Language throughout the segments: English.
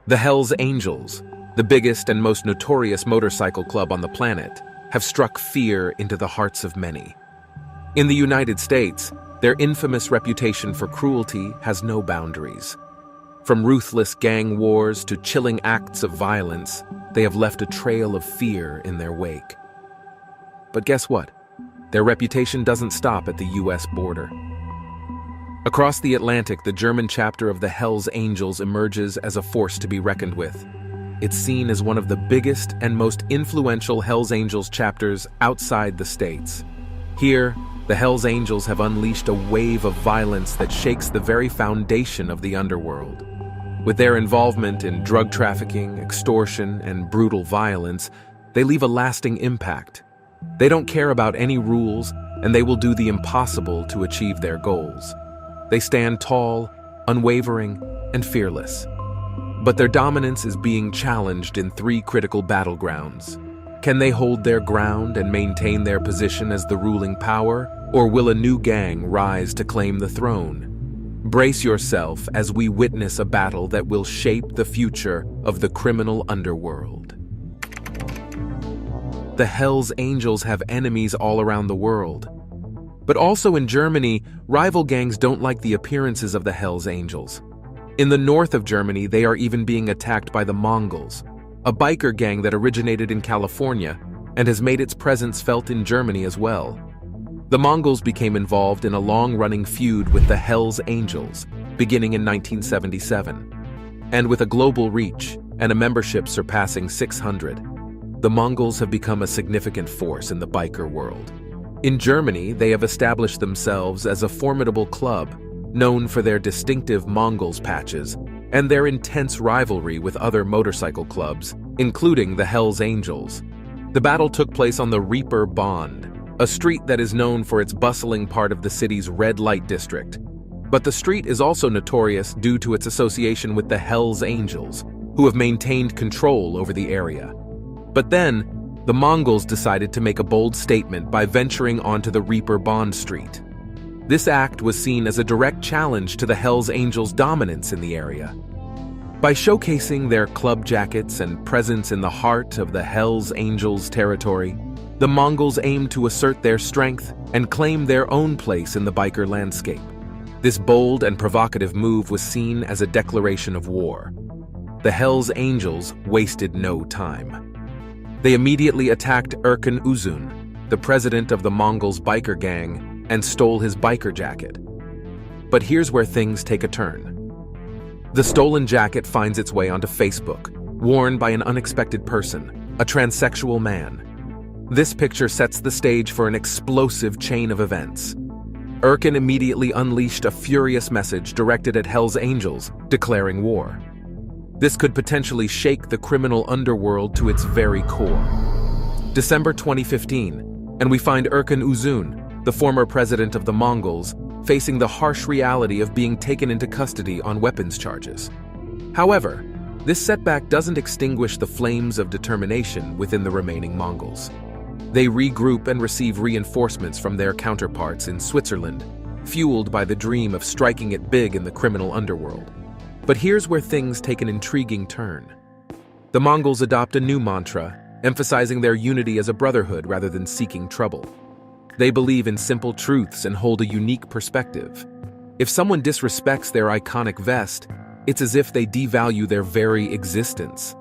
The Hells Angels, the biggest and most notorious motorcycle club on the planet, have struck fear into the hearts of many. In the United States, their infamous reputation for cruelty has no boundaries. From ruthless gang wars to chilling acts of violence, they have left a trail of fear in their wake. But guess what? Their reputation doesn't stop at the US border. Across the Atlantic, the German chapter of the Hells Angels emerges as a force to be reckoned with. It's seen as one of the biggest and most influential Hells Angels chapters outside the States. Here, the Hells Angels have unleashed a wave of violence that shakes the very foundation of the underworld. With their involvement in drug trafficking, extortion, and brutal violence, they leave a lasting impact. They don't care about any rules, and they will do the impossible to achieve their goals. They stand tall, unwavering, and fearless. But their dominance is being challenged in three critical battlegrounds. Can they hold their ground and maintain their position as the ruling power, or will a new gang rise to claim the throne? Brace yourself as we witness a battle that will shape the future of the criminal underworld. The Hells Angels have enemies all around the world. But also in Germany, rival gangs don't like the appearances of the Hells Angels. In the north of Germany, they are even being attacked by the Mongols, a biker gang that originated in California and has made its presence felt in Germany as well. The Mongols became involved in a long-running feud with the Hells Angels, beginning in 1977. And with a global reach and a membership surpassing 600, the Mongols have become a significant force in the biker world. In Germany, they have established themselves as a formidable club, known for their distinctive Mongols patches and their intense rivalry with other motorcycle clubs, including the Hells Angels. The battle took place on the Reeperbahn, a street that is known for its bustling part of the city's red light district. But the street is also notorious due to its association with the Hells Angels, who have maintained control over the area. But then, the Mongols decided to make a bold statement by venturing onto the Reeperbahn Street. This act was seen as a direct challenge to the Hells Angels' dominance in the area. By showcasing their club jackets and presence in the heart of the Hells Angels' territory, the Mongols aimed to assert their strength and claim their own place in the biker landscape. This bold and provocative move was seen as a declaration of war. The Hells Angels wasted no time. They immediately attacked Erkan Uzun, the president of the Mongols' biker gang, and stole his biker jacket. But here's where things take a turn. The stolen jacket finds its way onto Facebook, worn by an unexpected person, a transsexual man. This picture sets the stage for an explosive chain of events. Erkan immediately unleashed a furious message directed at Hells Angels, declaring war. This could potentially shake the criminal underworld to its very core. December 2015, and we find Erkan Uzun, the former president of the Mongols, facing the harsh reality of being taken into custody on weapons charges. However, this setback doesn't extinguish the flames of determination within the remaining Mongols. They regroup and receive reinforcements from their counterparts in Switzerland, fueled by the dream of striking it big in the criminal underworld. But here's where things take an intriguing turn. The Mongols adopt a new mantra, emphasizing their unity as a brotherhood rather than seeking trouble. They believe in simple truths and hold a unique perspective. If someone disrespects their iconic vest, it's as if they devalue their very existence.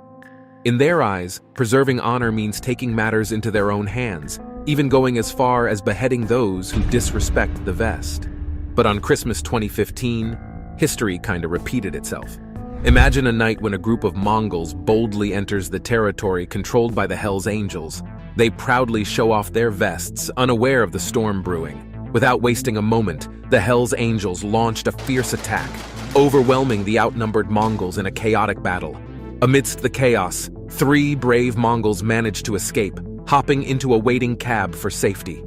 In their eyes, preserving honor means taking matters into their own hands, even going as far as beheading those who disrespect the vest. But on Christmas 2015, history kinda repeated itself. Imagine a night when a group of Mongols boldly enters the territory controlled by the Hells Angels. They proudly show off their vests, unaware of the storm brewing. Without wasting a moment, the Hells Angels launched a fierce attack, overwhelming the outnumbered Mongols in a chaotic battle. Amidst the chaos, 3 brave Mongols managed to escape, hopping into a waiting cab for safety.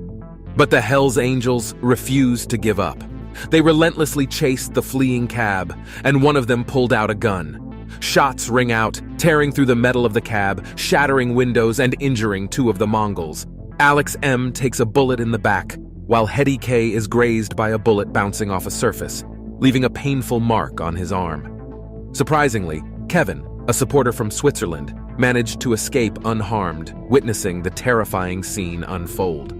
But the Hells Angels refused to give up. They relentlessly chased the fleeing cab, and one of them pulled out a gun. Shots ring out, tearing through the metal of the cab, shattering windows and injuring 2 of the Mongols. Alex M. takes a bullet in the back, while Hedy K. is grazed by a bullet bouncing off a surface, leaving a painful mark on his arm. Surprisingly, Kevin, a supporter from Switzerland, managed to escape unharmed, witnessing the terrifying scene unfold.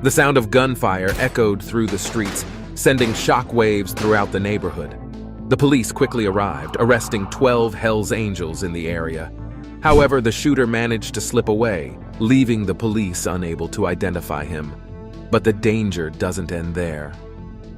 The sound of gunfire echoed through the streets, sending shockwaves throughout the neighborhood. The police quickly arrived, arresting 12 Hells Angels in the area. However, the shooter managed to slip away, leaving the police unable to identify him. But the danger doesn't end there.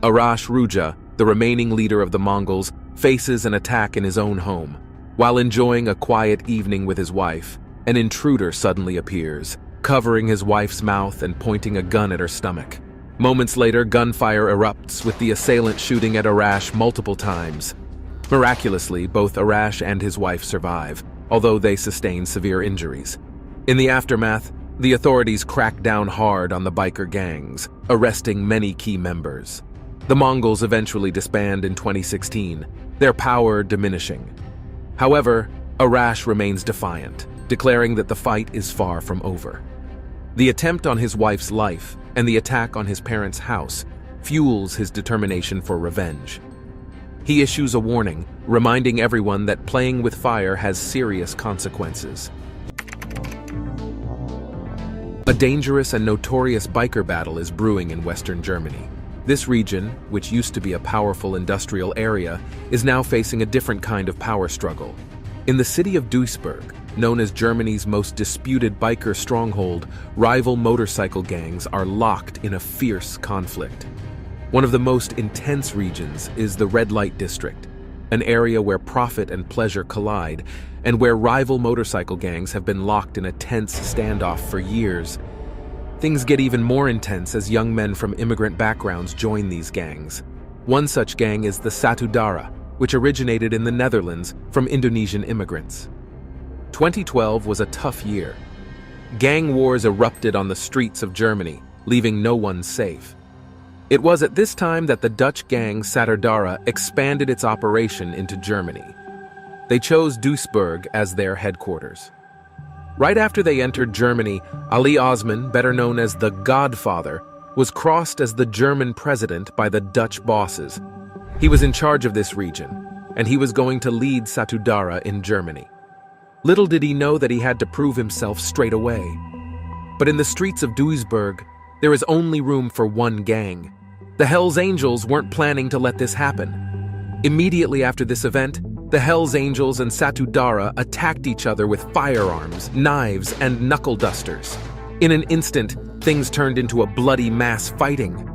Arash Ruja, the remaining leader of the Mongols, faces an attack in his own home. While enjoying a quiet evening with his wife, an intruder suddenly appears, covering his wife's mouth and pointing a gun at her stomach. Moments later, gunfire erupts, with the assailant shooting at Arash multiple times. Miraculously, both Arash and his wife survive, although they sustain severe injuries. In the aftermath, the authorities crack down hard on the biker gangs, arresting many key members. The Mongols eventually disband in 2016, their power diminishing. However, Arash remains defiant, declaring that the fight is far from over. The attempt on his wife's life and the attack on his parents' house fuels his determination for revenge. He issues a warning, reminding everyone that playing with fire has serious consequences. A dangerous and notorious biker battle is brewing in Western Germany. This region, which used to be a powerful industrial area, is now facing a different kind of power struggle. In the city of Duisburg, known as Germany's most disputed biker stronghold, rival motorcycle gangs are locked in a fierce conflict. One of the most intense regions is the Red Light District, an area where profit and pleasure collide, and where rival motorcycle gangs have been locked in a tense standoff for years. Things get even more intense as young men from immigrant backgrounds join these gangs. One such gang is the Satudara, which originated in the Netherlands from Indonesian immigrants. 2012 was a tough year. Gang wars erupted on the streets of Germany, leaving no one safe. It was at this time that the Dutch gang Satudara expanded its operation into Germany. They chose Duisburg as their headquarters. Right after they entered Germany, Ali Osman, better known as the Godfather, was crossed as the German president by the Dutch bosses. He was in charge of this region, and he was going to lead Satudara in Germany. Little did he know that he had to prove himself straight away. But in the streets of Duisburg, there is only room for one gang. The Hells Angels weren't planning to let this happen. Immediately after this event, the Hells Angels and Satudara attacked each other with firearms, knives, and knuckle dusters. In an instant, things turned into a bloody mass fighting.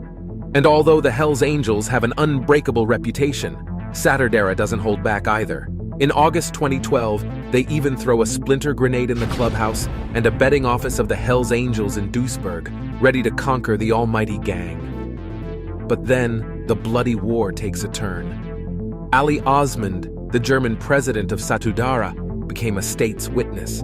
And although the Hells Angels have an unbreakable reputation, Satudara doesn't hold back either. In August 2012, they even throw a splinter grenade in the clubhouse and a betting office of the Hells Angels in Duisburg, ready to conquer the almighty gang. But then, the bloody war takes a turn. Ali Osman, the German president of Satudara, became a state's witness.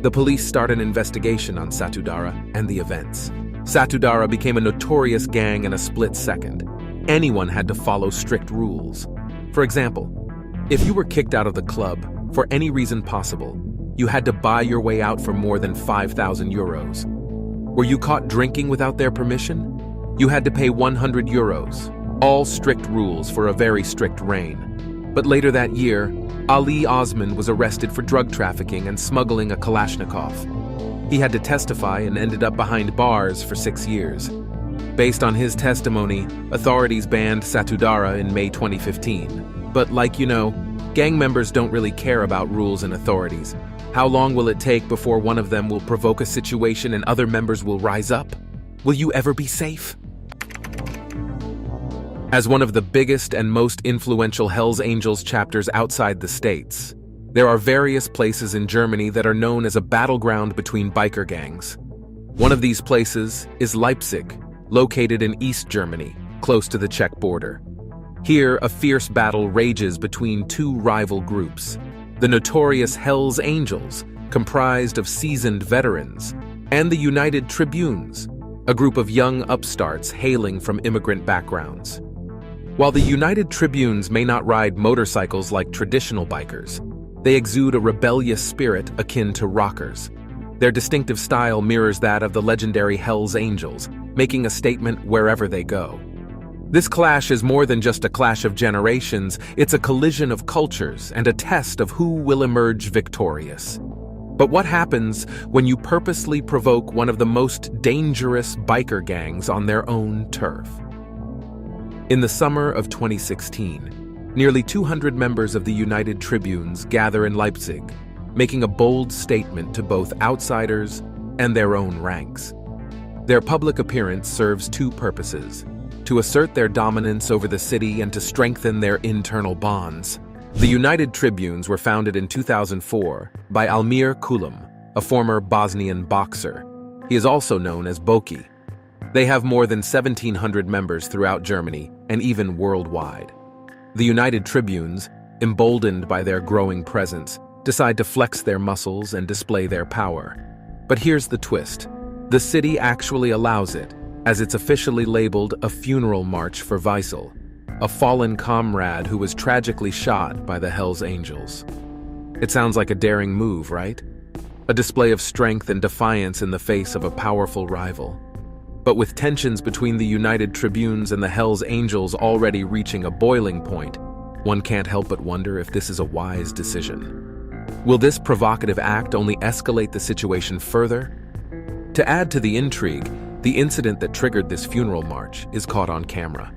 The police start an investigation on Satudara and the events. Satudara became a notorious gang in a split second. Anyone had to follow strict rules. For example, if you were kicked out of the club for any reason possible, you had to buy your way out for more than 5,000 euros. Were you caught drinking without their permission? You had to pay 100 euros. All strict rules for a very strict reign. But later that year, Ali Osman was arrested for drug trafficking and smuggling a Kalashnikov. He had to testify and ended up behind bars for 6 years. Based on his testimony, authorities banned Satudara in May 2015. But gang members don't really care about rules and authorities. How long will it take before one of them will provoke a situation and other members will rise up? Will you ever be safe? As one of the biggest and most influential Hells Angels chapters outside the States, there are various places in Germany that are known as a battleground between biker gangs. One of these places is Leipzig, located in East Germany, close to the Czech border. Here, a fierce battle rages between two rival groups: the notorious Hells Angels, comprised of seasoned veterans, and the United Tribunes, a group of young upstarts hailing from immigrant backgrounds. While the United Tribunes may not ride motorcycles like traditional bikers, they exude a rebellious spirit akin to rockers. Their distinctive style mirrors that of the legendary Hells Angels, making a statement wherever they go. This clash is more than just a clash of generations, it's a collision of cultures and a test of who will emerge victorious. But what happens when you purposely provoke one of the most dangerous biker gangs on their own turf? In the summer of 2016, nearly 200 members of the United Tribunes gather in Leipzig, making a bold statement to both outsiders and their own ranks. Their public appearance serves two purposes: to assert their dominance over the city and to strengthen their internal bonds. The United Tribunes were founded in 2004 by Almir Kulum, a former Bosnian boxer. He is also known as Boki. They have more than 1,700 members throughout Germany and even worldwide. The United Tribunes, emboldened by their growing presence, decide to flex their muscles and display their power. But here's the twist. The city actually allows it, as it's officially labeled a funeral march for Weissel, a fallen comrade who was tragically shot by the Hells Angels. It sounds like a daring move, right? A display of strength and defiance in the face of a powerful rival. But with tensions between the United Tribunes and the Hells Angels already reaching a boiling point, one can't help but wonder if this is a wise decision. Will this provocative act only escalate the situation further? To add to the intrigue, the incident that triggered this funeral march is caught on camera.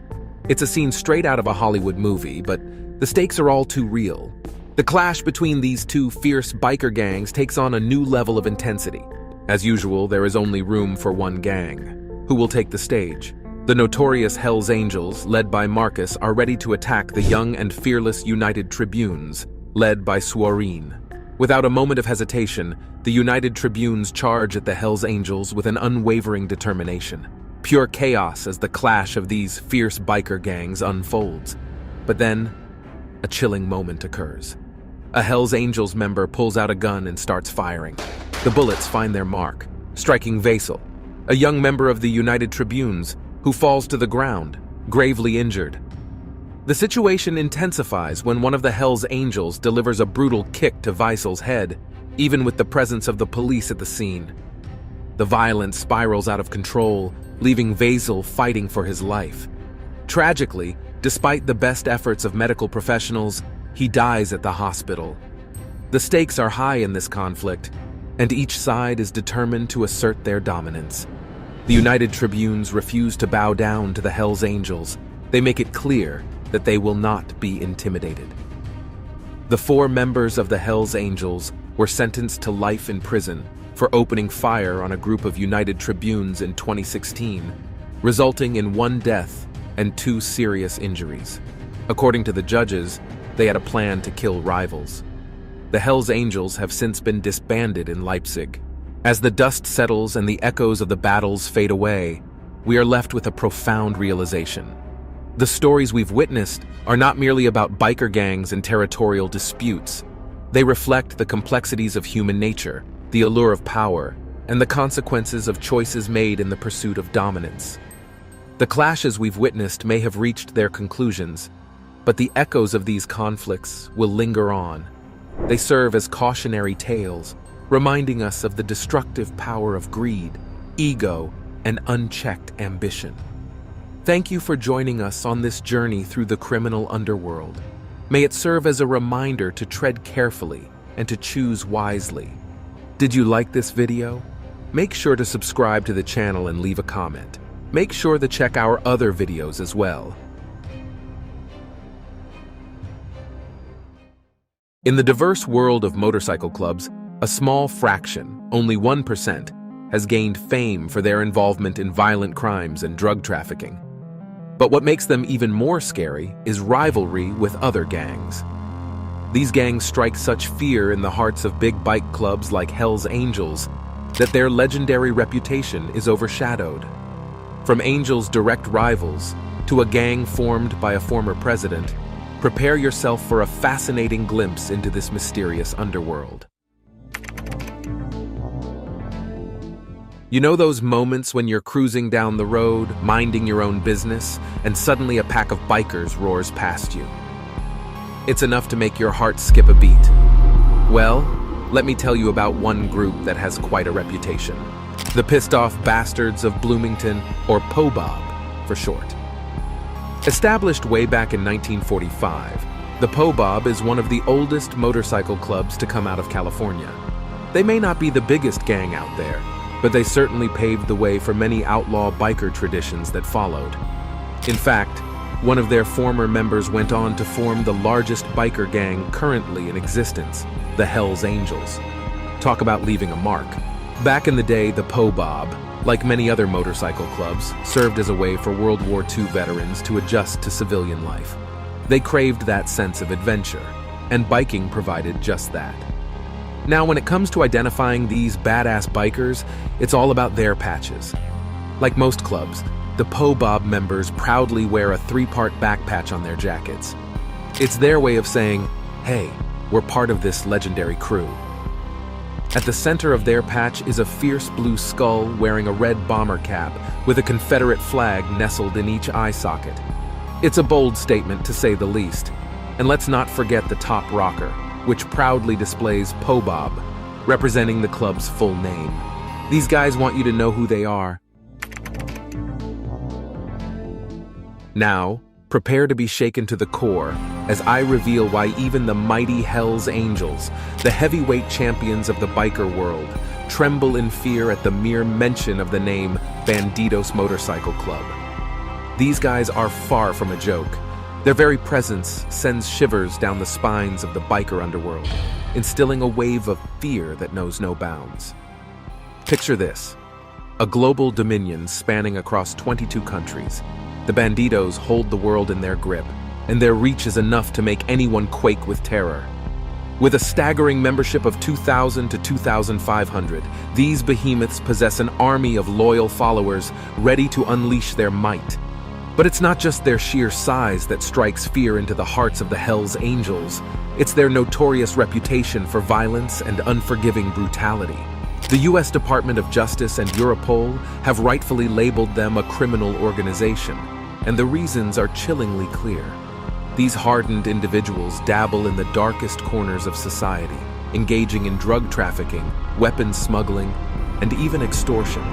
It's a scene straight out of a Hollywood movie, but the stakes are all too real. The clash between these two fierce biker gangs takes on a new level of intensity. As usual, there is only room for one gang. Who will take the stage? The notorious Hells Angels, led by Marcus, are ready to attack the young and fearless United Tribunes, led by Swarin. Without a moment of hesitation, the United Tribunes charge at the Hells Angels with an unwavering determination. Pure chaos as the clash of these fierce biker gangs unfolds. But then, a chilling moment occurs. A Hells Angels member pulls out a gun and starts firing. The bullets find their mark, striking Weissel, a young member of the United Tribunes, who falls to the ground, gravely injured. The situation intensifies when one of the Hells Angels delivers a brutal kick to Weissel's head, even with the presence of the police at the scene. The violence spirals out of control, leaving Weissel fighting for his life. Tragically, despite the best efforts of medical professionals, he dies at the hospital. The stakes are high in this conflict, and each side is determined to assert their dominance. The United Tribunes refuse to bow down to the Hells Angels. They make it clear that they will not be intimidated. The 4 members of the Hells Angels were sentenced to life in prison for opening fire on a group of United Tribunes in 2016, resulting in 1 death and 2 serious injuries. According to the judges, they had a plan to kill rivals. The Hells Angels have since been disbanded in Leipzig. As the dust settles and the echoes of the battles fade away, we are left with a profound realization. The stories we've witnessed are not merely about biker gangs and territorial disputes. They reflect the complexities of human nature, the allure of power, and the consequences of choices made in the pursuit of dominance. The clashes we've witnessed may have reached their conclusions, but the echoes of these conflicts will linger on. They serve as cautionary tales, reminding us of the destructive power of greed, ego, and unchecked ambition. Thank you for joining us on this journey through the criminal underworld. May it serve as a reminder to tread carefully and to choose wisely. Did you like this video? Make sure to subscribe to the channel and leave a comment. Make sure to check our other videos as well. In the diverse world of motorcycle clubs, a small fraction, only 1%, has gained fame for their involvement in violent crimes and drug trafficking. But what makes them even more scary is rivalry with other gangs. These gangs strike such fear in the hearts of big bike clubs like Hells Angels that their legendary reputation is overshadowed. From Angels' direct rivals to a gang formed by a former president, prepare yourself for a fascinating glimpse into this mysterious underworld. You know those moments when you're cruising down the road, minding your own business, and suddenly a pack of bikers roars past you? It's enough to make your heart skip a beat. Well, let me tell you about one group that has quite a reputation. The Pissed Off Bastards of Bloomington, or POBOB for short. Established way back in 1945, the POBOB is one of the oldest motorcycle clubs to come out of California. They may not be the biggest gang out there, but they certainly paved the way for many outlaw biker traditions that followed. In fact, one of their former members went on to form the largest biker gang currently in existence, the Hells Angels. Talk about leaving a mark. Back in the day, the POBOB, like many other motorcycle clubs, served as a way for World War II veterans to adjust to civilian life. They craved that sense of adventure, and biking provided just that. Now, when it comes to identifying these badass bikers, it's all about their patches. Like most clubs, the POBOB members proudly wear a 3-part back patch on their jackets. It's their way of saying, hey, we're part of this legendary crew. At the center of their patch is a fierce blue skull wearing a red bomber cap with a Confederate flag nestled in each eye socket. It's a bold statement, to say the least. And let's not forget the top rocker, which proudly displays POBOB, representing the club's full name. These guys want you to know who they are. Now, prepare to be shaken to the core as I reveal why even the mighty Hells Angels, the heavyweight champions of the biker world, tremble in fear at the mere mention of the name Bandidos Motorcycle Club. These guys are far from a joke. Their very presence sends shivers down the spines of the biker underworld, instilling a wave of fear that knows no bounds. Picture this: a global dominion spanning across 22 countries. The Bandidos hold the world in their grip, and their reach is enough to make anyone quake with terror. With a staggering membership of 2,000 to 2,500, these behemoths possess an army of loyal followers ready to unleash their might. But it's not just their sheer size that strikes fear into the hearts of the Hells Angels. It's their notorious reputation for violence and unforgiving brutality. The U.S. Department of Justice and Europol have rightfully labeled them a criminal organization, and the reasons are chillingly clear. These hardened individuals dabble in the darkest corners of society, engaging in drug trafficking, weapons smuggling, and even extortion.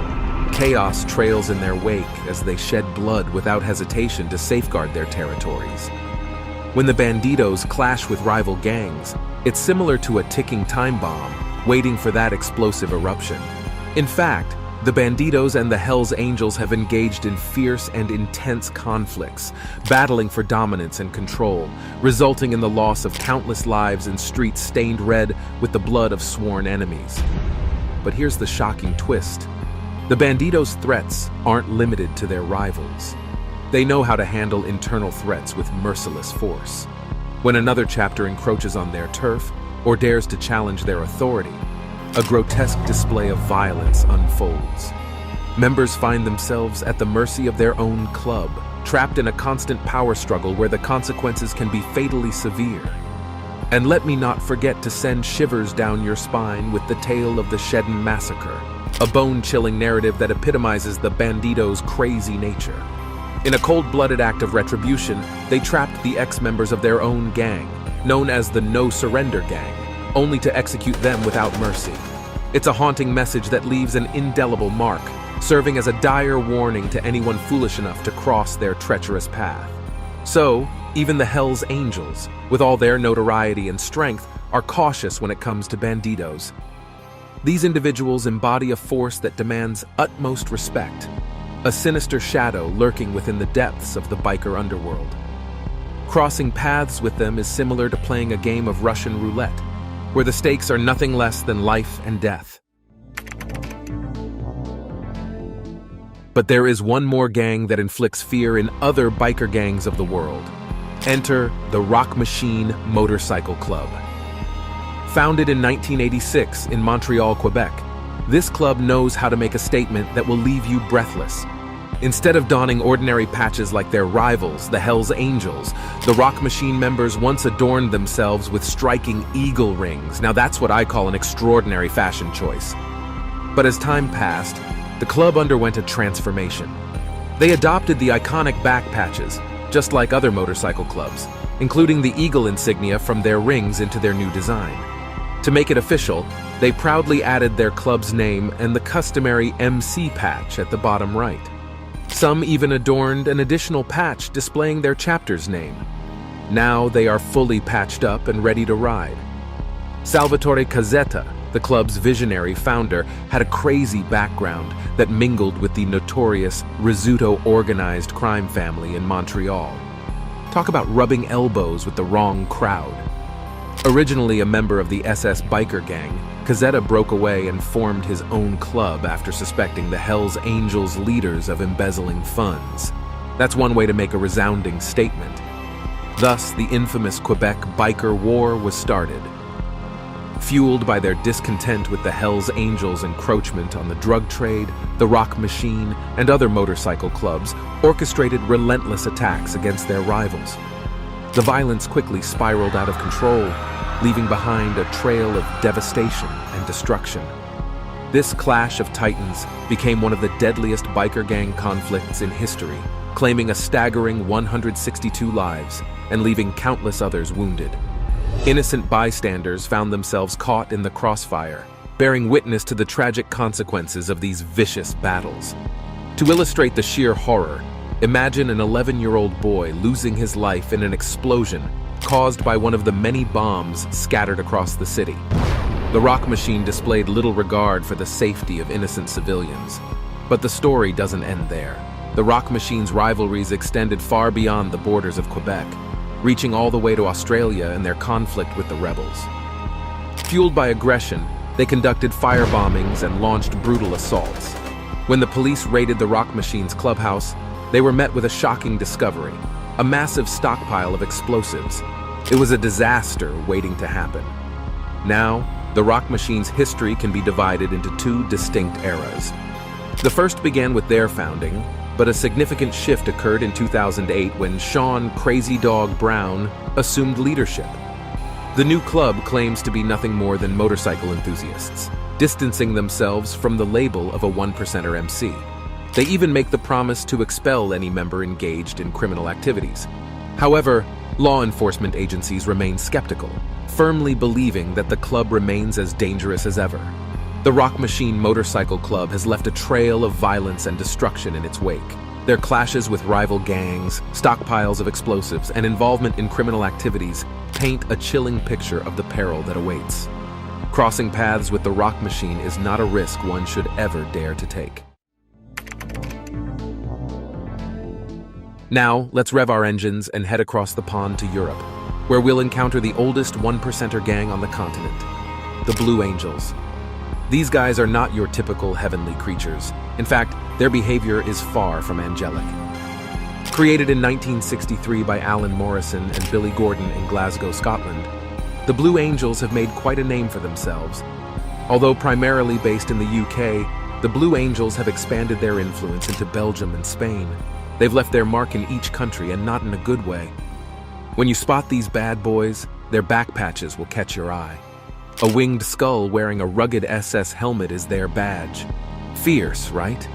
Chaos trails in their wake as they shed blood without hesitation to safeguard their territories. When the Bandidos clash with rival gangs, it's similar to a ticking time bomb, waiting for that explosive eruption. In fact, the Bandidos and the Hells Angels have engaged in fierce and intense conflicts, battling for dominance and control, resulting in the loss of countless lives in streets stained red with the blood of sworn enemies. But here's the shocking twist. The Bandidos' threats aren't limited to their rivals. They know how to handle internal threats with merciless force. When another chapter encroaches on their turf or dares to challenge their authority, a grotesque display of violence unfolds. Members find themselves at the mercy of their own club, trapped in a constant power struggle where the consequences can be fatally severe. And let me not forget to send shivers down your spine with the tale of the Shedden Massacre, a bone-chilling narrative that epitomizes the Bandidos' crazy nature. In a cold-blooded act of retribution, they trapped the ex-members of their own gang, known as the No Surrender Gang, only to execute them without mercy. It's a haunting message that leaves an indelible mark, serving as a dire warning to anyone foolish enough to cross their treacherous path. So, even the Hells Angels, with all their notoriety and strength, are cautious when it comes to Bandidos. These individuals embody a force that demands utmost respect, a sinister shadow lurking within the depths of the biker underworld. Crossing paths with them is similar to playing a game of Russian roulette, where the stakes are nothing less than life and death. But there is one more gang that inflicts fear in other biker gangs of the world. Enter the Rock Machine Motorcycle Club. Founded in 1986 in Montreal, Quebec, this club knows how to make a statement that will leave you breathless. Instead of donning ordinary patches like their rivals, the Hells Angels, the Rock Machine members once adorned themselves with striking eagle rings. Now that's what I call an extraordinary fashion choice. But as time passed, the club underwent a transformation. They adopted the iconic back patches, just like other motorcycle clubs, including the eagle insignia from their rings into their new design. To make it official, they proudly added their club's name and the customary MC patch at the bottom right. Some even adorned an additional patch displaying their chapter's name. Now they are fully patched up and ready to ride. Salvatore Cazzetta, the club's visionary founder, had a crazy background that mingled with the notorious Rizzuto organized crime family in Montreal. Talk about rubbing elbows with the wrong crowd. Originally a member of the SS biker gang, Cazzetta broke away and formed his own club after suspecting the Hells Angels leaders of embezzling funds. That's one way to make a resounding statement. Thus, the infamous Quebec Biker War was started. Fueled by their discontent with the Hells Angels' encroachment on the drug trade, the Rock Machine, and other motorcycle clubs orchestrated relentless attacks against their rivals. The violence quickly spiraled out of control, leaving behind a trail of devastation and destruction. This clash of titans became one of the deadliest biker gang conflicts in history, claiming a staggering 162 lives and leaving countless others wounded. Innocent bystanders found themselves caught in the crossfire, bearing witness to the tragic consequences of these vicious battles. To illustrate the sheer horror, imagine an 11-year-old boy losing his life in an explosion caused by one of the many bombs scattered across the city. The Rock Machine displayed little regard for the safety of innocent civilians. But the story doesn't end there. The Rock Machine's rivalries extended far beyond the borders of Quebec, reaching all the way to Australia in their conflict with the rebels. Fueled by aggression, they conducted firebombings and launched brutal assaults. When the police raided the Rock Machine's clubhouse, they were met with a shocking discovery: a massive stockpile of explosives. It was a disaster waiting to happen. Now, the Rock Machine's history can be divided into two distinct eras. The first began with their founding, but a significant shift occurred in 2008 when Sean "Crazy Dog" Brown assumed leadership. The new club claims to be nothing more than motorcycle enthusiasts, distancing themselves from the label of a one-percenter MC. They even make the promise to expel any member engaged in criminal activities. However, law enforcement agencies remain skeptical, firmly believing that the club remains as dangerous as ever. The Rock Machine Motorcycle Club has left a trail of violence and destruction in its wake. Their clashes with rival gangs, stockpiles of explosives, and involvement in criminal activities paint a chilling picture of the peril that awaits. Crossing paths with the Rock Machine is not a risk one should ever dare to take. Now, let's rev our engines and head across the pond to Europe, where we'll encounter the oldest one-percenter gang on the continent, the Blue Angels. These guys are not your typical heavenly creatures. In fact, their behavior is far from angelic. Created in 1963 by Alan Morrison and Billy Gordon in Glasgow, Scotland, the Blue Angels have made quite a name for themselves. Although primarily based in the UK, the Blue Angels have expanded their influence into Belgium and Spain. They've left their mark in each country, and not in a good way. When you spot these bad boys, their back patches will catch your eye. A winged skull wearing a rugged SS helmet is their badge. Fierce, right?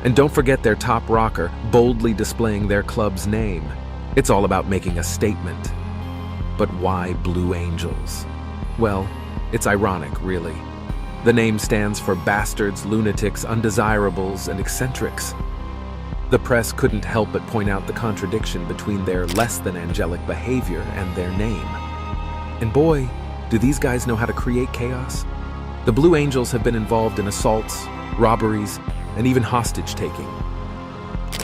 And don't forget their top rocker, boldly displaying their club's name. It's all about making a statement. But why Blue Angels? Well, it's ironic, really. The name stands for bastards, lunatics, undesirables, and eccentrics. The press couldn't help but point out the contradiction between their less-than-angelic behavior and their name. And boy, do these guys know how to create chaos? The Blue Angels have been involved in assaults, robberies, and even hostage-taking.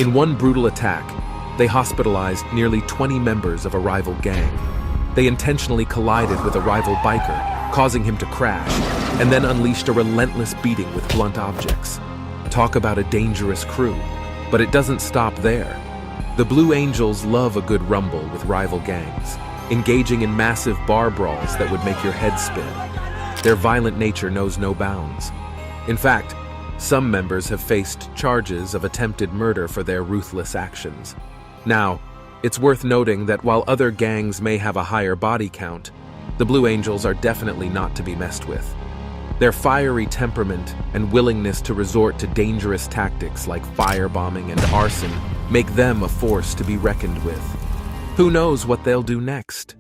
In one brutal attack, they hospitalized nearly 20 members of a rival gang. They intentionally collided with a rival biker, causing him to crash, and then unleashed a relentless beating with blunt objects. Talk about a dangerous crew. But it doesn't stop there. The Blue Angels love a good rumble with rival gangs, engaging in massive bar brawls that would make your head spin. Their violent nature knows no bounds. In fact, some members have faced charges of attempted murder for their ruthless actions. Now, it's worth noting that while other gangs may have a higher body count, the Blue Angels are definitely not to be messed with. Their fiery temperament and willingness to resort to dangerous tactics like firebombing and arson make them a force to be reckoned with. Who knows what they'll do next?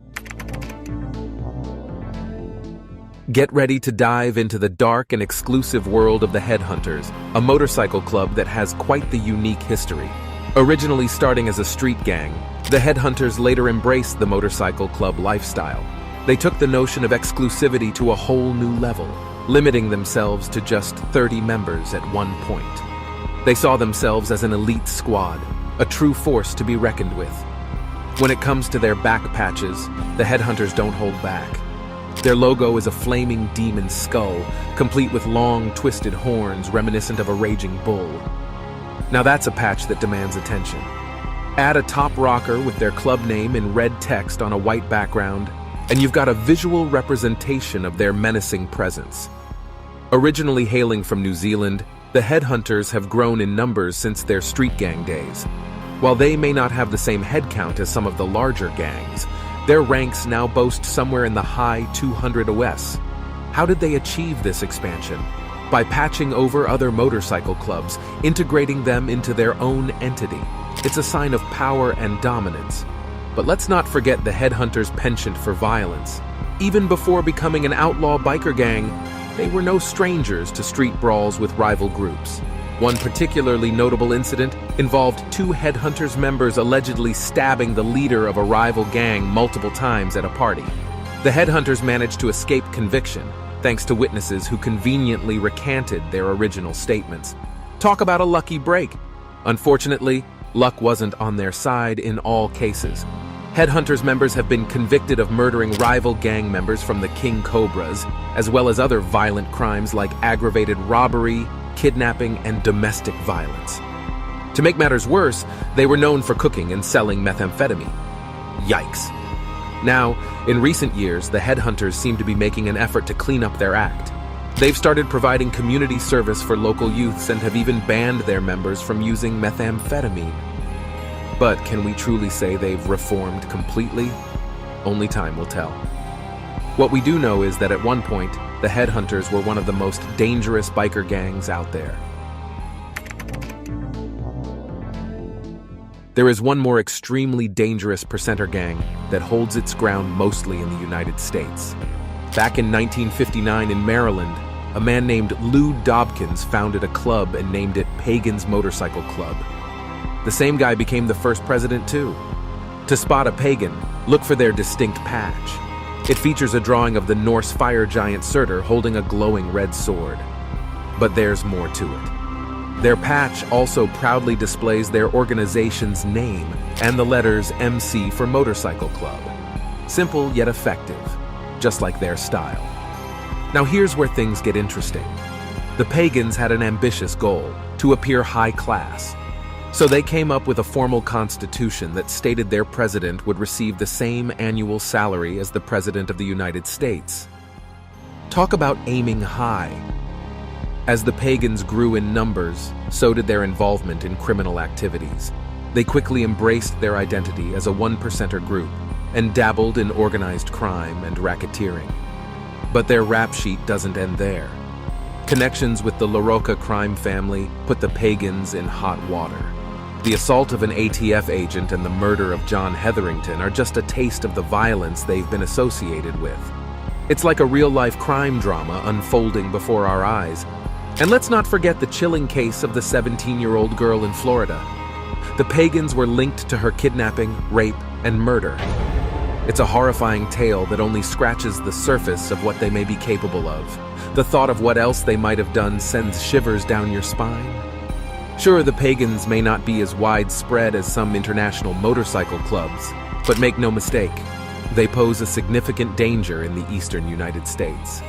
Get ready to dive into the dark and exclusive world of the Headhunters, a motorcycle club that has quite the unique history. Originally starting as a street gang, the Headhunters later embraced the motorcycle club lifestyle. They took the notion of exclusivity to a whole new level, limiting themselves to just 30 members at one point. They saw themselves as an elite squad, a true force to be reckoned with. When it comes to their back patches, the Headhunters don't hold back. Their logo is a flaming demon skull, complete with long, twisted horns reminiscent of a raging bull. Now that's a patch that demands attention. Add a top rocker with their club name in red text on a white background, and you've got a visual representation of their menacing presence. Originally hailing from New Zealand, the Headhunters have grown in numbers since their street gang days. While they may not have the same head count as some of the larger gangs, their ranks now boast somewhere in the high 200 OS. How did they achieve this expansion? By patching over other motorcycle clubs, integrating them into their own entity. It's a sign of power and dominance. But let's not forget the Headhunters' penchant for violence. Even before becoming an outlaw biker gang, they were no strangers to street brawls with rival groups. One particularly notable incident involved two Headhunters members allegedly stabbing the leader of a rival gang multiple times at a party. The Headhunters managed to escape conviction, thanks to witnesses who conveniently recanted their original statements. Talk about a lucky break. Unfortunately, luck wasn't on their side in all cases. Headhunters members have been convicted of murdering rival gang members from the King Cobras, as well as other violent crimes like aggravated robbery, kidnapping, and domestic violence. To make matters worse, they were known for cooking and selling methamphetamine. Yikes. Now, in recent years, the Headhunters seem to be making an effort to clean up their act. They've started providing community service for local youths and have even banned their members from using methamphetamine. But can we truly say they've reformed completely? Only time will tell. What we do know is that at one point, the Headhunters were one of the most dangerous biker gangs out there. There is one more extremely dangerous percenter gang that holds its ground mostly in the United States. Back in 1959 in Maryland, a man named Lou Dobkins founded a club and named it Pagan's Motorcycle Club. The same guy became the first president too. To spot a pagan, look for their distinct patch. It features a drawing of the Norse fire giant Surtur holding a glowing red sword. But there's more to it. Their patch also proudly displays their organization's name and the letters MC for Motorcycle Club. Simple yet effective, just like their style. Now here's where things get interesting. The Pagans had an ambitious goal, to appear high class. So they came up with a formal constitution that stated their president would receive the same annual salary as the President of the United States. Talk about aiming high. As the Pagans grew in numbers, so did their involvement in criminal activities. They quickly embraced their identity as a one-percenter group and dabbled in organized crime and racketeering. But their rap sheet doesn't end there. Connections with the LaRocca crime family put the Pagans in hot water. The assault of an ATF agent and the murder of John Hetherington are just a taste of the violence they've been associated with. It's like a real-life crime drama unfolding before our eyes. And let's not forget the chilling case of the 17-year-old girl in Florida. The Pagans were linked to her kidnapping, rape, and murder. It's a horrifying tale that only scratches the surface of what they may be capable of. The thought of what else they might have done sends shivers down your spine. Sure, the Pagans may not be as widespread as some international motorcycle clubs, but make no mistake, they pose a significant danger in the eastern United States.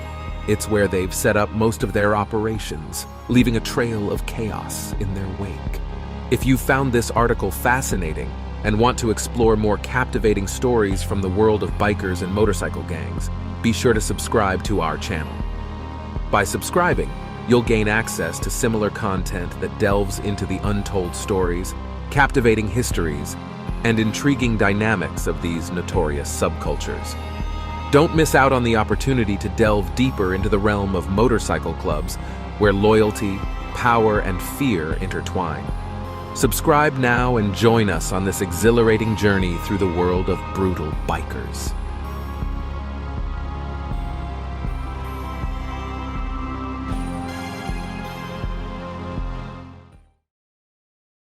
It's where they've set up most of their operations, leaving a trail of chaos in their wake. If you found this article fascinating and want to explore more captivating stories from the world of bikers and motorcycle gangs, be sure to subscribe to our channel. By subscribing, you'll gain access to similar content that delves into the untold stories, captivating histories, and intriguing dynamics of these notorious subcultures. Don't miss out on the opportunity to delve deeper into the realm of motorcycle clubs, where loyalty, power, and fear intertwine. Subscribe now and join us on this exhilarating journey through the world of brutal bikers.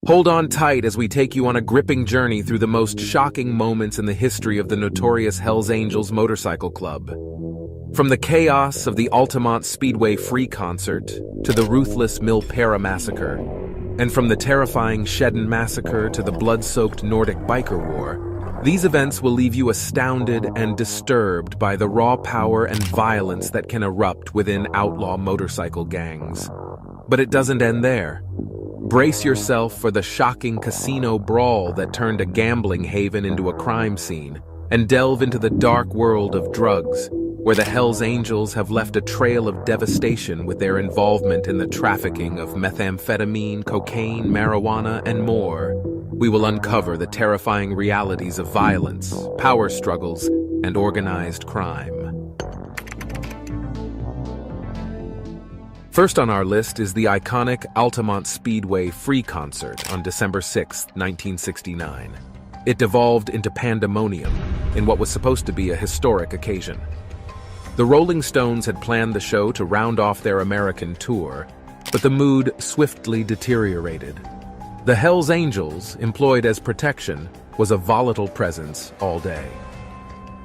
Hold on tight as we take you on a gripping journey through the most shocking moments in the history of the notorious Hells Angels Motorcycle Club. From the chaos of the Altamont Speedway Free Concert to the ruthless Milpera Massacre, and from the terrifying Shedden Massacre to the blood-soaked Nordic Biker War, these events will leave you astounded and disturbed by the raw power and violence that can erupt within outlaw motorcycle gangs. But it doesn't end there. Brace yourself for the shocking casino brawl that turned a gambling haven into a crime scene, and delve into the dark world of drugs, where the Hells Angels have left a trail of devastation with their involvement in the trafficking of methamphetamine, cocaine, marijuana, and more. We will uncover the terrifying realities of violence, power struggles, and organized crime. First on our list is the iconic Altamont Speedway Free Concert on December 6, 1969. It devolved into pandemonium in what was supposed to be a historic occasion. The Rolling Stones had planned the show to round off their American tour, but the mood swiftly deteriorated. The Hells Angels, employed as protection, was a volatile presence all day.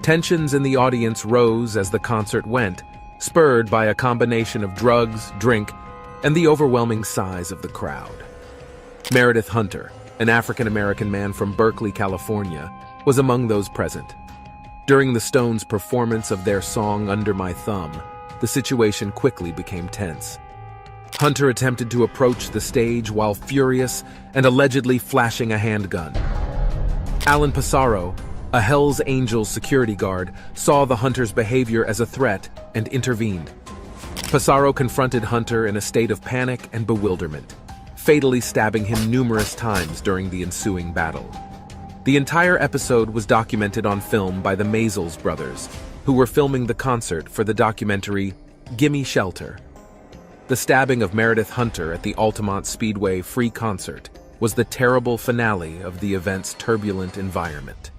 Tensions in the audience rose as the concert went, spurred by a combination of drugs, drink, and the overwhelming size of the crowd. Meredith Hunter, an African-American man from Berkeley, California, was among those present. During the Stones' performance of their song Under My Thumb, the situation quickly became tense. Hunter attempted to approach the stage while furious and allegedly flashing a handgun. Alan Passaro, a Hells Angels security guard, saw the Hunter's behavior as a threat and intervened. Passaro confronted Hunter in a state of panic and bewilderment, fatally stabbing him numerous times during the ensuing battle. The entire episode was documented on film by the Maysles brothers, who were filming the concert for the documentary Gimme Shelter. The stabbing of Meredith Hunter at the Altamont Speedway Free Concert was the terrible finale of the event's turbulent environment.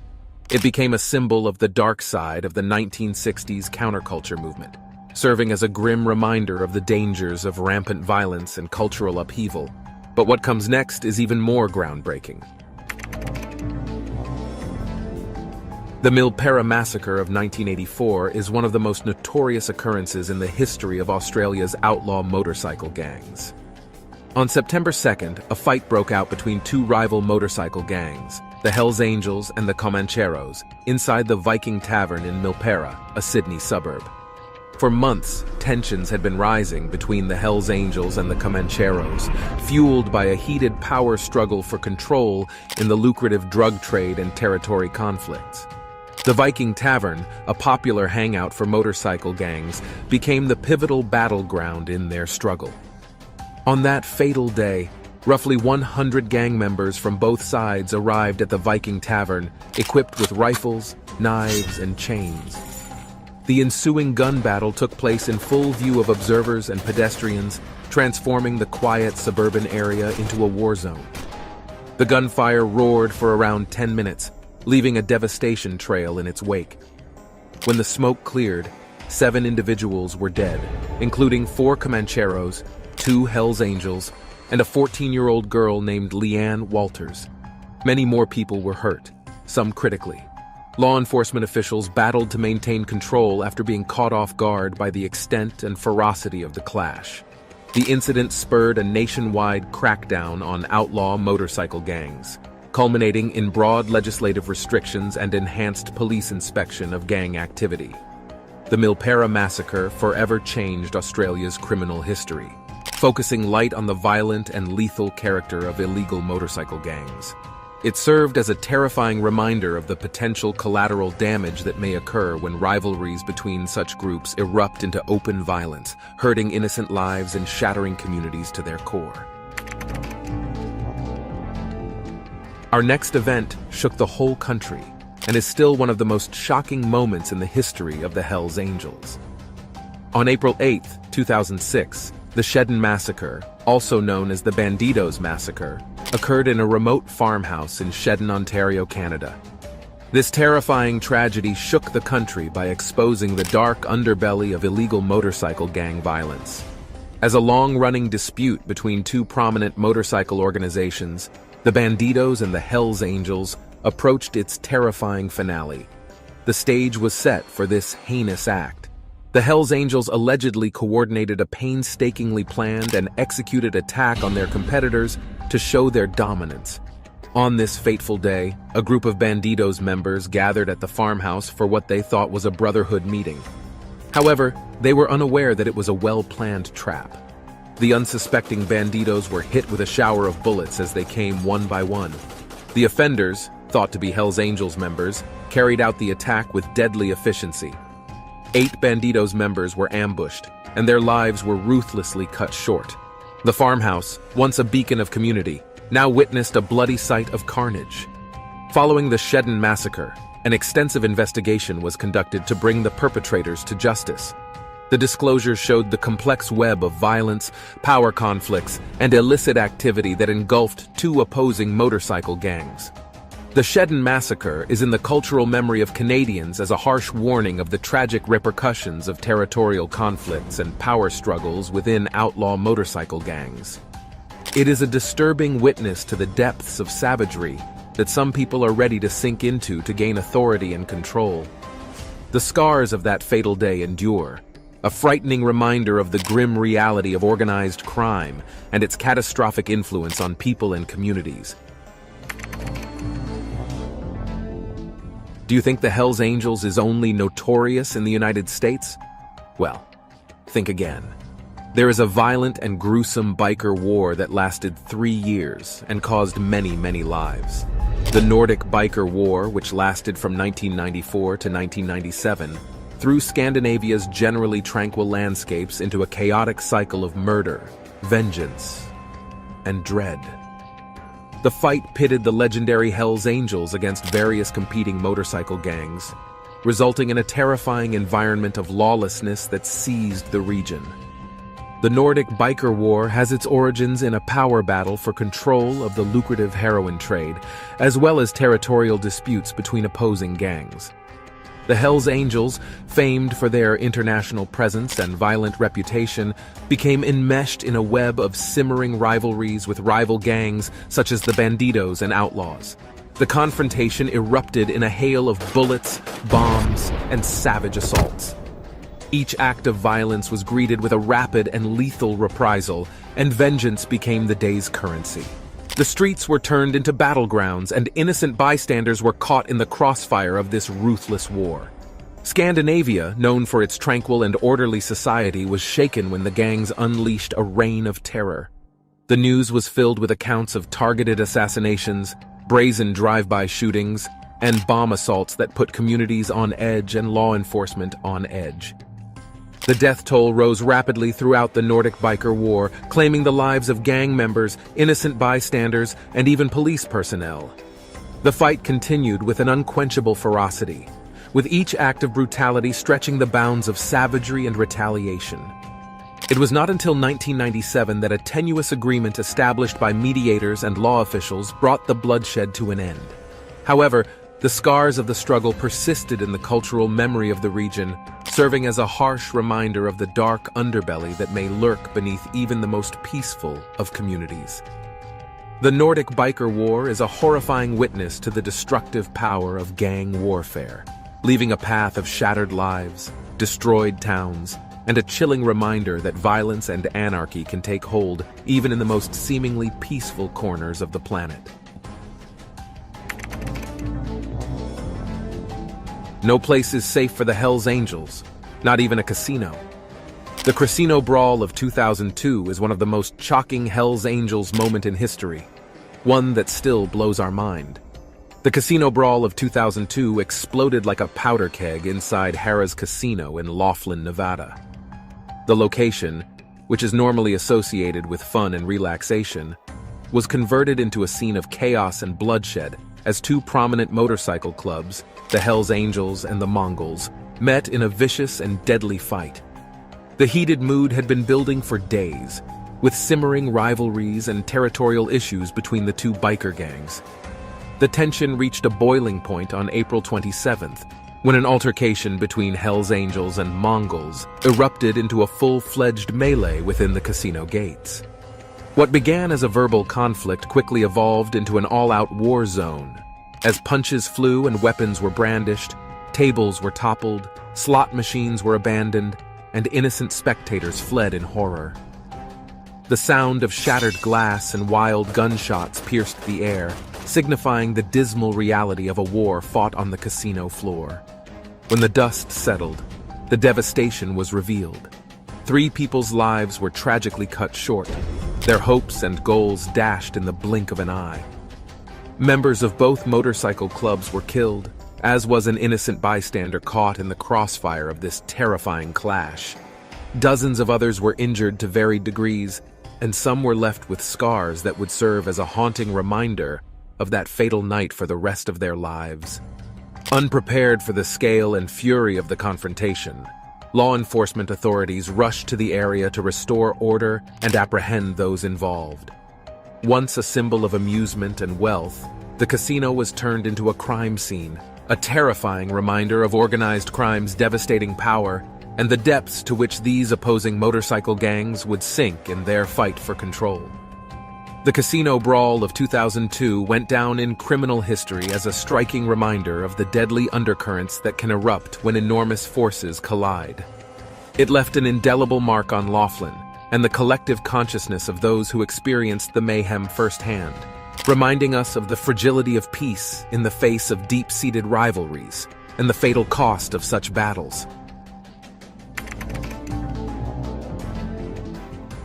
It became a symbol of the dark side of the 1960s counterculture movement, serving as a grim reminder of the dangers of rampant violence and cultural upheaval. But what comes next is even more groundbreaking. The Milpera Massacre of 1984 is one of the most notorious occurrences in the history of Australia's outlaw motorcycle gangs. On September 2nd, a fight broke out between two rival motorcycle gangs, the Hells Angels and the Comancheros, inside the Viking Tavern in Milpera, a Sydney suburb. For months, tensions had been rising between the Hells Angels and the Comancheros, fueled by a heated power struggle for control in the lucrative drug trade and territory conflicts. The Viking Tavern, a popular hangout for motorcycle gangs, became the pivotal battleground in their struggle. On that fatal day, roughly 100 gang members from both sides arrived at the Viking Tavern, equipped with rifles, knives, and chains. The ensuing gun battle took place in full view of observers and pedestrians, transforming the quiet suburban area into a war zone. The gunfire roared for around 10 minutes, leaving a devastation trail in its wake. When the smoke cleared, 7 individuals were dead, including 4 Comancheros, 2 Hells Angels, and a 14-year-old girl named Leanne Walters. Many more people were hurt, some critically. Law enforcement officials battled to maintain control after being caught off guard by the extent and ferocity of the clash. The incident spurred a nationwide crackdown on outlaw motorcycle gangs, culminating in broad legislative restrictions and enhanced police inspection of gang activity. The Milpera Massacre forever changed Australia's criminal history, focusing light on the violent and lethal character of illegal motorcycle gangs. It served as a terrifying reminder of the potential collateral damage that may occur when rivalries between such groups erupt into open violence, hurting innocent lives and shattering communities to their core. Our next event shook the whole country and is still one of the most shocking moments in the history of the Hells Angels. On April 8, 2006, the Shedden Massacre, also known as the Bandidos Massacre, occurred in a remote farmhouse in Shedden, Ontario, Canada. This terrifying tragedy shook the country by exposing the dark underbelly of illegal motorcycle gang violence. As a long-running dispute between two prominent motorcycle organizations, The Bandidos and the Hells Angels approached its terrifying finale. The stage was set for this heinous act. The Hells Angels allegedly coordinated a painstakingly planned and executed attack on their competitors to show their dominance. On this fateful day, a group of Bandidos members gathered at the farmhouse for what they thought was a brotherhood meeting. However, they were unaware that it was a well-planned trap. The unsuspecting Bandidos were hit with a shower of bullets as they came one by one. The offenders, thought to be Hells Angels members, carried out the attack with deadly efficiency. 8 Bandidos members were ambushed, and their lives were ruthlessly cut short. The farmhouse, once a beacon of community, now witnessed a bloody sight of carnage. Following the Shedden massacre, an extensive investigation was conducted to bring the perpetrators to justice. The disclosures showed the complex web of violence, power conflicts, and illicit activity that engulfed 2 opposing motorcycle gangs. The Shedden massacre is in the cultural memory of Canadians as a harsh warning of the tragic repercussions of territorial conflicts and power struggles within outlaw motorcycle gangs. It is a disturbing witness to the depths of savagery that some people are ready to sink into to gain authority and control. The scars of that fatal day endure, a frightening reminder of the grim reality of organized crime and its catastrophic influence on people and communities. Do you think the Hells Angels is only notorious in the United States? Well, think again. There is a violent and gruesome biker war that lasted 3 years and caused many, many lives. The Nordic Biker War, which lasted from 1994 to 1997, threw Scandinavia's generally tranquil landscapes into a chaotic cycle of murder, vengeance, and dread. The fight pitted the legendary Hells Angels against various competing motorcycle gangs, resulting in a terrifying environment of lawlessness that seized the region. The Nordic Biker War has its origins in a power battle for control of the lucrative heroin trade, as well as territorial disputes between opposing gangs. The Hells Angels, famed for their international presence and violent reputation, became enmeshed in a web of simmering rivalries with rival gangs such as the Bandidos and Outlaws. The confrontation erupted in a hail of bullets, bombs, and savage assaults. Each act of violence was greeted with a rapid and lethal reprisal, and vengeance became the day's currency. The streets were turned into battlegrounds, and innocent bystanders were caught in the crossfire of this ruthless war. Scandinavia, known for its tranquil and orderly society, was shaken when the gangs unleashed a reign of terror. The news was filled with accounts of targeted assassinations, brazen drive-by shootings, and bomb assaults that put communities on edge and law enforcement on edge. The death toll rose rapidly throughout the Nordic Biker War, claiming the lives of gang members, innocent bystanders, and even police personnel. The fight continued with an unquenchable ferocity, with each act of brutality stretching the bounds of savagery and retaliation. It was not until 1997 that a tenuous agreement established by mediators and law officials brought the bloodshed to an end. However, the scars of the struggle persisted in the cultural memory of the region, serving as a harsh reminder of the dark underbelly that may lurk beneath even the most peaceful of communities. The Nordic Biker War is a horrifying witness to the destructive power of gang warfare, leaving a path of shattered lives, destroyed towns, and a chilling reminder that violence and anarchy can take hold even in the most seemingly peaceful corners of the planet. No place is safe for the Hells Angels, not even a casino. The Casino Brawl of 2002 is one of the most shocking Hells Angels moment in history, one that still blows our mind. The Casino Brawl of 2002 exploded like a powder keg inside Harrah's Casino in Laughlin, Nevada. The location, which is normally associated with fun and relaxation, was converted into a scene of chaos and bloodshed as 2 prominent motorcycle clubs, the Hells Angels and the Mongols, met in a vicious and deadly fight. The heated mood had been building for days, with simmering rivalries and territorial issues between the 2 biker gangs. The tension reached a boiling point on April 27th, when an altercation between Hells Angels and Mongols erupted into a full-fledged melee within the casino gates. What began as a verbal conflict quickly evolved into an all-out war zone. As punches flew and weapons were brandished, tables were toppled, slot machines were abandoned, and innocent spectators fled in horror. The sound of shattered glass and wild gunshots pierced the air, signifying the dismal reality of a war fought on the casino floor. When the dust settled, the devastation was revealed. 3 people's lives were tragically cut short, their hopes and goals dashed in the blink of an eye. Members of both motorcycle clubs were killed, as was an innocent bystander caught in the crossfire of this terrifying clash. Dozens of others were injured to varied degrees, and some were left with scars that would serve as a haunting reminder of that fatal night for the rest of their lives. Unprepared for the scale and fury of the confrontation, law enforcement authorities rushed to the area to restore order and apprehend those involved. Once a symbol of amusement and wealth, the casino was turned into a crime scene, a terrifying reminder of organized crime's devastating power and the depths to which these opposing motorcycle gangs would sink in their fight for control. The casino brawl of 2002 went down in criminal history as a striking reminder of the deadly undercurrents that can erupt when enormous forces collide. It left an indelible mark on Laughlin and the collective consciousness of those who experienced the mayhem firsthand, reminding us of the fragility of peace in the face of deep-seated rivalries and the fatal cost of such battles.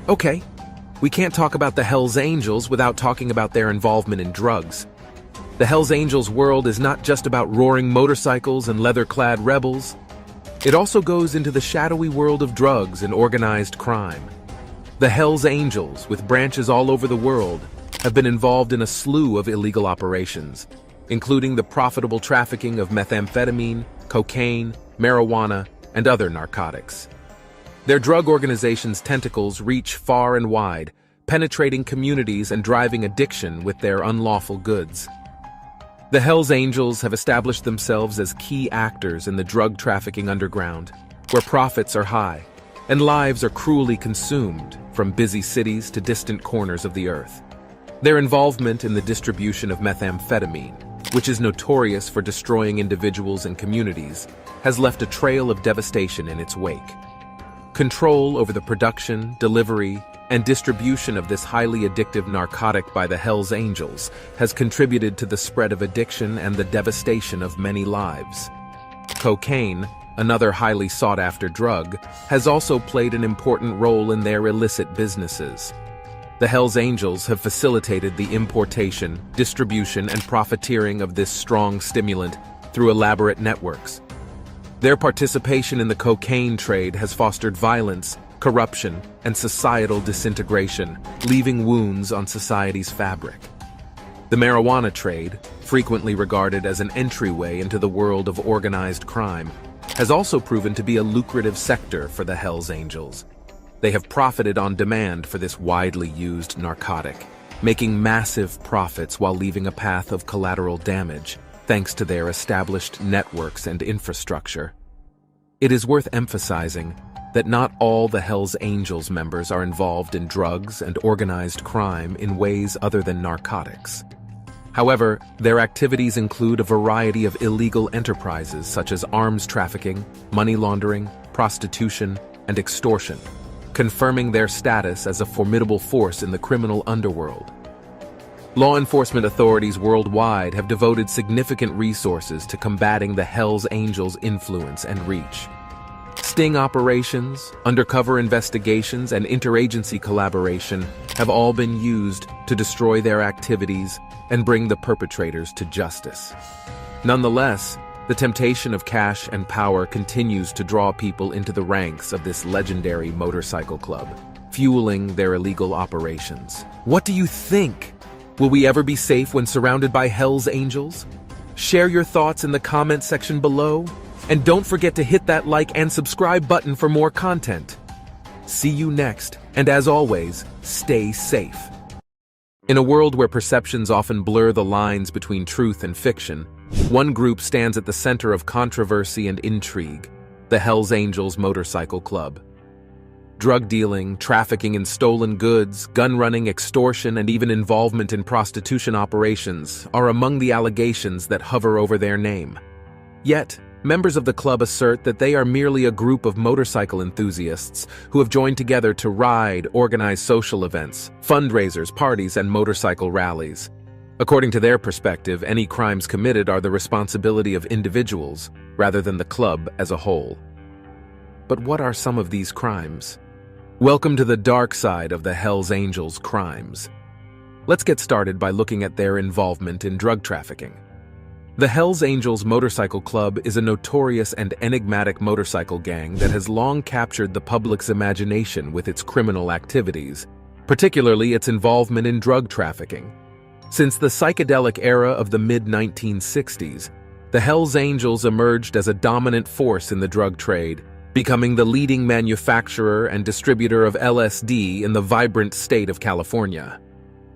Okay, we can't talk about the Hells Angels without talking about their involvement in drugs. The Hells Angels world is not just about roaring motorcycles and leather-clad rebels. It also goes into the shadowy world of drugs and organized crime. The Hells Angels, with branches all over the world, have been involved in a slew of illegal operations, including the profitable trafficking of methamphetamine, cocaine, marijuana, and other narcotics. Their drug organization's tentacles reach far and wide, penetrating communities and driving addiction with their unlawful goods. The Hells Angels have established themselves as key actors in the drug trafficking underground, where profits are high and lives are cruelly consumed from busy cities to distant corners of the earth. Their involvement in the distribution of methamphetamine, which is notorious for destroying individuals and communities, has left a trail of devastation in its wake. Control over the production, delivery, and distribution of this highly addictive narcotic by the Hells Angels has contributed to the spread of addiction and the devastation of many lives. Cocaine, another highly sought-after drug, has also played an important role in their illicit businesses. The Hells Angels have facilitated the importation, distribution, and profiteering of this strong stimulant through elaborate networks. Their participation in the cocaine trade has fostered violence, corruption, and societal disintegration, leaving wounds on society's fabric. The marijuana trade, frequently regarded as an entryway into the world of organized crime, has also proven to be a lucrative sector for the Hells Angels. They have profited on demand for this widely used narcotic, making massive profits while leaving a path of collateral damage, thanks to their established networks and infrastructure. It is worth emphasizing that not all the Hells Angels members are involved in drugs and organized crime in ways other than narcotics. However, their activities include a variety of illegal enterprises such as arms trafficking, money laundering, prostitution, and extortion, confirming their status as a formidable force in the criminal underworld. Law enforcement authorities worldwide have devoted significant resources to combating the Hells Angels' influence and reach. Sting operations, undercover investigations, and interagency collaboration have all been used to destroy their activities and bring the perpetrators to justice. Nonetheless, the temptation of cash and power continues to draw people into the ranks of this legendary motorcycle club, fueling their illegal operations. What do you think? Will we ever be safe when surrounded by Hells Angels? Share your thoughts in the comment section below, and don't forget to hit that like and subscribe button for more content. See you next, and as always, stay safe. In a world where perceptions often blur the lines between truth and fiction, one group stands at the center of controversy and intrigue: the Hells Angels Motorcycle Club. drug dealing, trafficking in stolen goods, gun running, extortion, and even involvement in prostitution operations are among the allegations that hover over their name. Yet, members of the club assert that they are merely a group of motorcycle enthusiasts who have joined together to ride, organize social events, fundraisers, parties, and motorcycle rallies. According to their perspective, any crimes committed are the responsibility of individuals rather than the club as a whole. But what are some of these crimes? Welcome to the dark side of the Hells Angels crimes. Let's get started by looking at their involvement in drug trafficking. The Hells Angels Motorcycle Club is a notorious and enigmatic motorcycle gang that has long captured the public's imagination with its criminal activities, particularly its involvement in drug trafficking. Since the psychedelic era of the mid-1960s, the Hells Angels emerged as a dominant force in the drug trade, becoming the leading manufacturer and distributor of LSD in the vibrant state of California.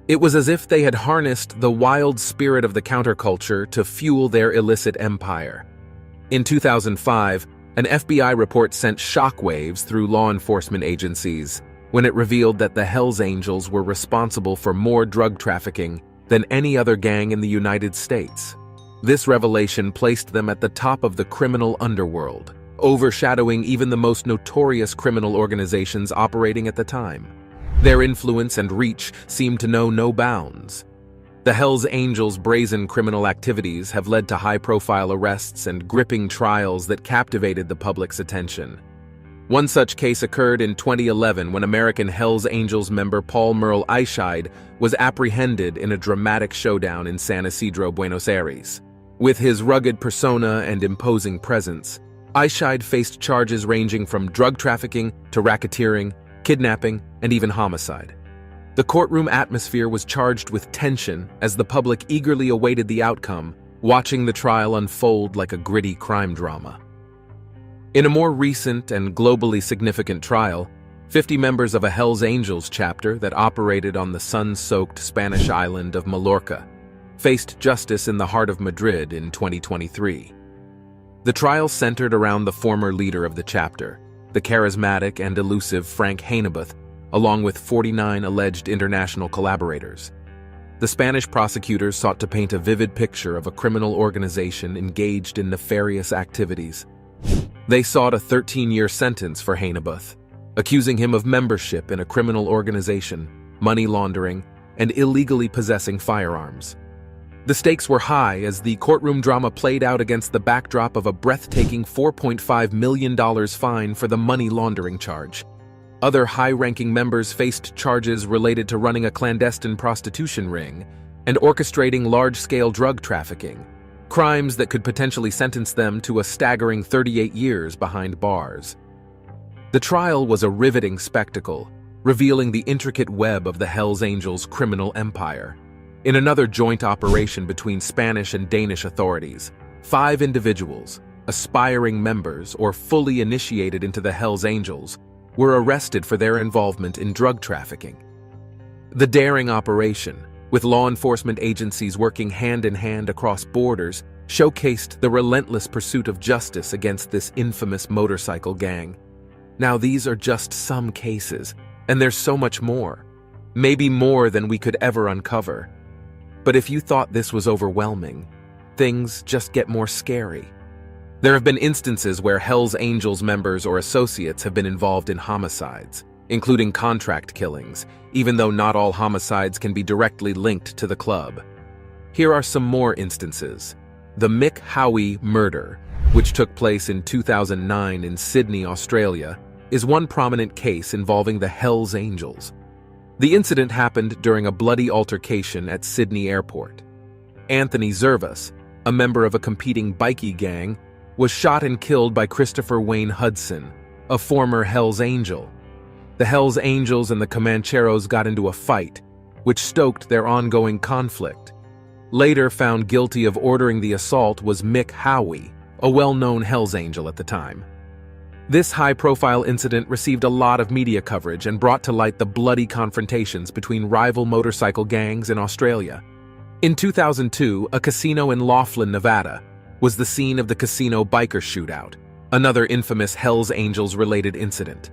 It was as if they had harnessed the wild spirit of the counterculture to fuel their illicit empire. In 2005, an FBI report sent shockwaves through law enforcement agencies when it revealed that the Hells Angels were responsible for more drug trafficking than any other gang in the United States. This revelation placed them at the top of the criminal underworld, overshadowing even the most notorious criminal organizations operating at the time. Their influence and reach seemed to know no bounds. The Hells Angels' brazen criminal activities have led to high-profile arrests and gripping trials that captivated the public's attention. One such case occurred in 2011 when American Hells Angels member Paul Merle Eischeid was apprehended in a dramatic showdown in San Isidro, Buenos Aires. With his rugged persona and imposing presence, Eischeid faced charges ranging from drug trafficking to racketeering, kidnapping, and even homicide. The courtroom atmosphere was charged with tension as the public eagerly awaited the outcome, watching the trial unfold like a gritty crime drama. In a more recent and globally significant trial, 50 members of a Hells Angels chapter that operated on the sun-soaked Spanish island of Mallorca faced justice in the heart of Madrid in 2023. The trial centered around the former leader of the chapter, the charismatic and elusive Frank Hainabuth, along with 49 alleged international collaborators. The Spanish prosecutors sought to paint a vivid picture of a criminal organization engaged in nefarious activities. They sought a 13-year sentence for Hainabuth, accusing him of membership in a criminal organization, money laundering, and illegally possessing firearms. The stakes were high as the courtroom drama played out against the backdrop of a breathtaking $4.5 million fine for the money laundering charge. Other high-ranking members faced charges related to running a clandestine prostitution ring and orchestrating large-scale drug trafficking, crimes that could potentially sentence them to a staggering 38 years behind bars. The trial was a riveting spectacle, revealing the intricate web of the Hells Angels' criminal empire. In another joint operation between Spanish and Danish authorities, 5 individuals, aspiring members or fully initiated into the Hells Angels, were arrested for their involvement in drug trafficking. The daring operation, with law enforcement agencies working hand-in-hand across borders, showcased the relentless pursuit of justice against this infamous motorcycle gang. Now, these are just some cases, and there's so much more. Maybe more than we could ever uncover. But if you thought this was overwhelming, things just get more scary. There have been instances where Hells Angels members or associates have been involved in homicides, including contract killings, even though not all homicides can be directly linked to the club. Here are some more instances. The Mick Howie murder, which took place in 2009 in Sydney, Australia, is one prominent case involving the Hells Angels. The incident happened during a bloody altercation at Sydney Airport. Anthony Zervas, a member of a competing bikie gang, was shot and killed by Christopher Wayne Hudson, a former Hells Angel. The Hells Angels and the Comancheros got into a fight, which stoked their ongoing conflict. Later found guilty of ordering the assault was Mick Howie, a well-known Hells Angel at the time. This high-profile incident received a lot of media coverage and brought to light the bloody confrontations between rival motorcycle gangs in Australia. In 2002, a casino in Laughlin, Nevada, was the scene of the casino biker shootout, another infamous Hells Angels-related incident.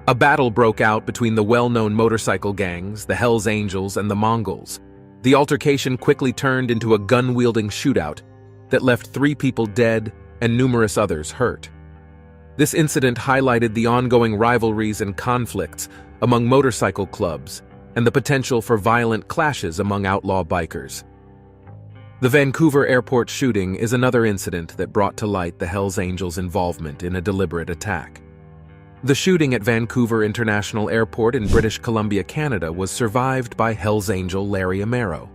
A battle broke out between the well-known motorcycle gangs, the Hells Angels, and the Mongols. The altercation quickly turned into a gun-wielding shootout that left 3 people dead and numerous others hurt. This incident highlighted the ongoing rivalries and conflicts among motorcycle clubs and the potential for violent clashes among outlaw bikers. The Vancouver airport shooting is another incident that brought to light the Hells Angels' involvement in a deliberate attack. The shooting at Vancouver International Airport in British Columbia, Canada, was survived by Hells Angel Larry Amaro.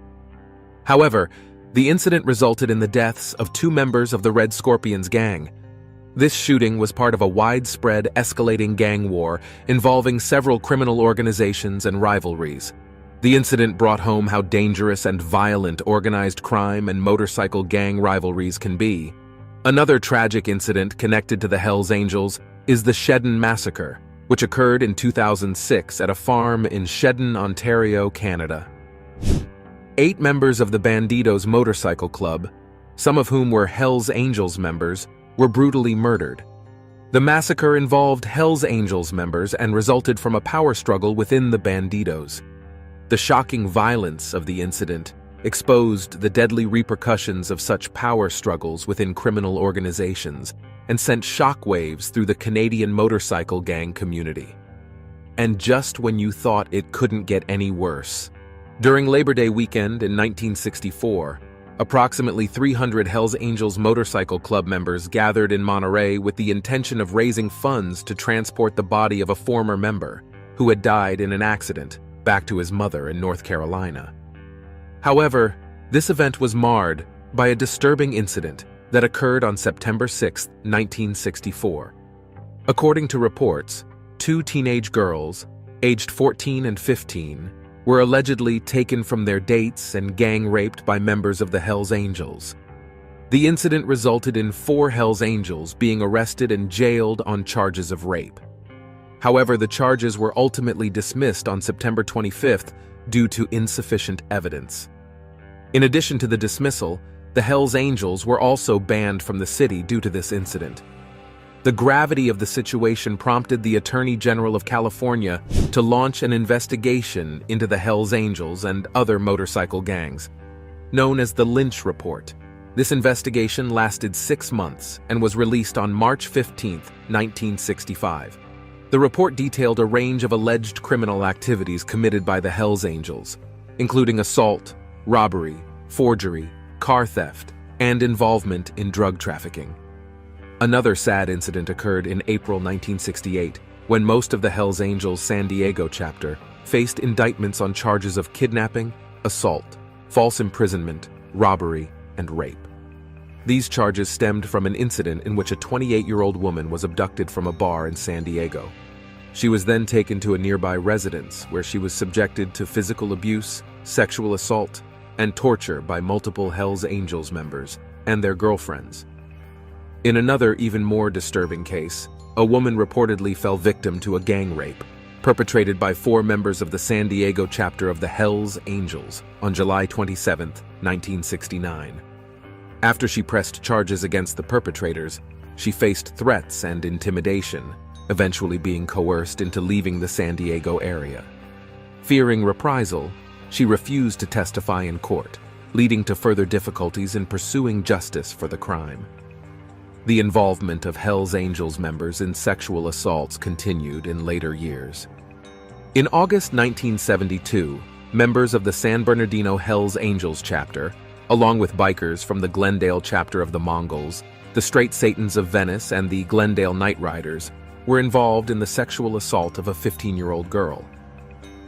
However, the incident resulted in the deaths of 2 members of the Red Scorpions gang. This shooting was part of a widespread, escalating gang war involving several criminal organizations and rivalries. The incident brought home how dangerous and violent organized crime and motorcycle gang rivalries can be. Another tragic incident connected to the Hells Angels is the Shedden Massacre, which occurred in 2006 at a farm in Shedden, Ontario, Canada. 8 members of the Bandidos Motorcycle Club, some of whom were Hells Angels members, were brutally murdered. The massacre involved Hells Angels members and resulted from a power struggle within the Bandidos. The shocking violence of the incident exposed the deadly repercussions of such power struggles within criminal organizations and sent shockwaves through the Canadian motorcycle gang community. And just when you thought it couldn't get any worse, during Labor Day weekend in 1964, approximately 300 Hells Angels Motorcycle Club members gathered in Monterey with the intention of raising funds to transport the body of a former member who had died in an accident back to his mother in North Carolina. However, this event was marred by a disturbing incident that occurred on September 6, 1964. According to reports, 2 teenage girls, aged 14 and 15, were allegedly taken from their dates and gang-raped by members of the Hells Angels. The incident resulted in 4 Hells Angels being arrested and jailed on charges of rape. However, the charges were ultimately dismissed on September 25th due to insufficient evidence. In addition to the dismissal, the Hells Angels were also banned from the city due to this incident. The gravity of the situation prompted the Attorney General of California to launch an investigation into the Hells Angels and other motorcycle gangs, known as the Lynch Report. This investigation lasted 6 months and was released on March 15, 1965. The report detailed a range of alleged criminal activities committed by the Hells Angels, including assault, robbery, forgery, car theft, and involvement in drug trafficking. Another sad incident occurred in April 1968, when most of the Hells Angels San Diego chapter faced indictments on charges of kidnapping, assault, false imprisonment, robbery, and rape. These charges stemmed from an incident in which a 28-year-old woman was abducted from a bar in San Diego. She was then taken to a nearby residence where she was subjected to physical abuse, sexual assault, and torture by multiple Hells Angels members and their girlfriends. In another, even more disturbing case, a woman reportedly fell victim to a gang rape perpetrated by 4 members of the San Diego chapter of the Hells Angels on July 27, 1969. After she pressed charges against the perpetrators, she faced threats and intimidation, eventually being coerced into leaving the San Diego area. Fearing reprisal, she refused to testify in court, leading to further difficulties in pursuing justice for the crime. The involvement of Hells Angels members in sexual assaults continued in later years. In August 1972, members of the San Bernardino Hells Angels chapter, along with bikers from the Glendale chapter of the Mongols, the Straight Satans of Venice, and the Glendale Night Riders, were involved in the sexual assault of a 15-year-old girl.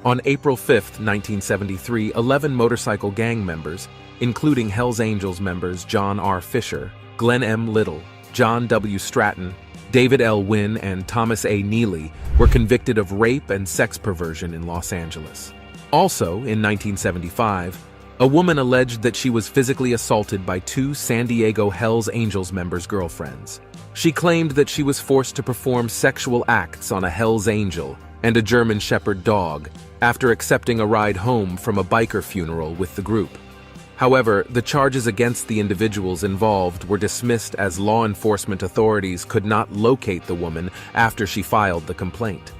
On April 5, 1973, 11 motorcycle gang members, including Hells Angels members John R. Fisher, Glenn M. Little, John W. Stratton, David L. Wynn, and Thomas A. Neely, were convicted of rape and sex perversion in Los Angeles. Also, in 1975, a woman alleged that she was physically assaulted by 2 San Diego Hells Angels members' girlfriends. She claimed that she was forced to perform sexual acts on a Hells Angel and a German Shepherd dog after accepting a ride home from a biker funeral with the group. However, the charges against the individuals involved were dismissed as law enforcement authorities could not locate the woman after she filed the complaint.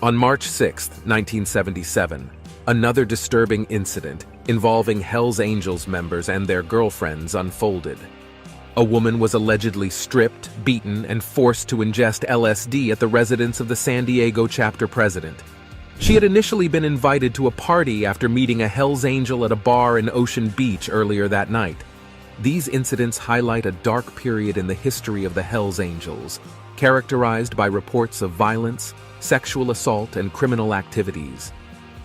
On March 6, 1977, another disturbing incident involving Hell's Angels members and their girlfriends unfolded. A woman was allegedly stripped, beaten, and forced to ingest LSD at the residence of the San Diego chapter president. She had initially been invited to a party after meeting a Hell's Angel at a bar in Ocean Beach earlier that night. These incidents highlight a dark period in the history of the Hell's Angels, characterized by reports of violence, sexual assault, and criminal activities.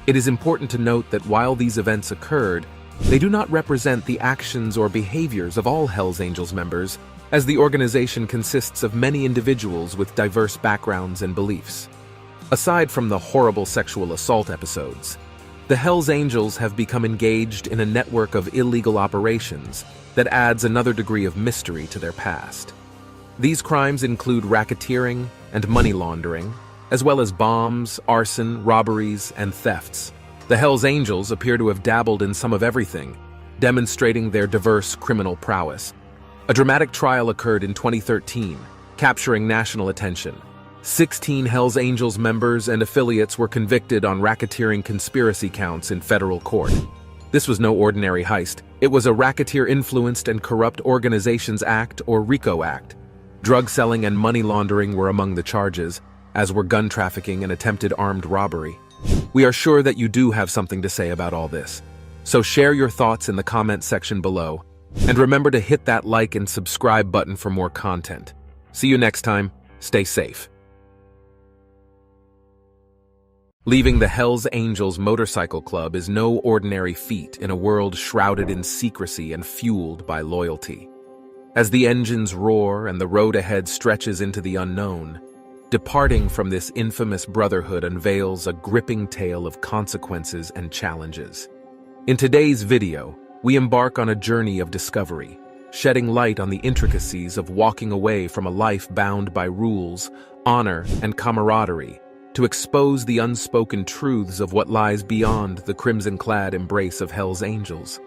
It is important to note that while these events occurred, they do not represent the actions or behaviors of all Hell's Angels members, as the organization consists of many individuals with diverse backgrounds and beliefs. Aside from the horrible sexual assault episodes, the Hell's Angels have become engaged in a network of illegal operations that adds another degree of mystery to their past. These crimes include racketeering and money laundering, as well as bombs, arson, robberies, and thefts. The Hell's Angels appear to have dabbled in some of everything, demonstrating their diverse criminal prowess. A dramatic trial occurred in 2013, capturing national attention. 16 Hell's Angels members and affiliates were convicted on racketeering conspiracy counts in federal court. This was no ordinary heist. It was a Racketeer-Influenced and Corrupt Organizations Act, or RICO Act. Drug selling and money laundering were among the charges, as were gun trafficking and attempted armed robbery. We are sure that you do have something to say about all this, so share your thoughts in the comment section below, and remember to hit that like and subscribe button for more content. See you next time. Stay safe. Leaving the Hell's Angels Motorcycle Club is no ordinary feat in a world shrouded in secrecy and fueled by loyalty. As the engines roar and the road ahead stretches into the unknown, departing from this infamous brotherhood unveils a gripping tale of consequences and challenges. In today's video, we embark on a journey of discovery, shedding light on the intricacies of walking away from a life bound by rules, honor, and camaraderie, to expose the unspoken truths of what lies beyond the crimson-clad embrace of Hell's Angels.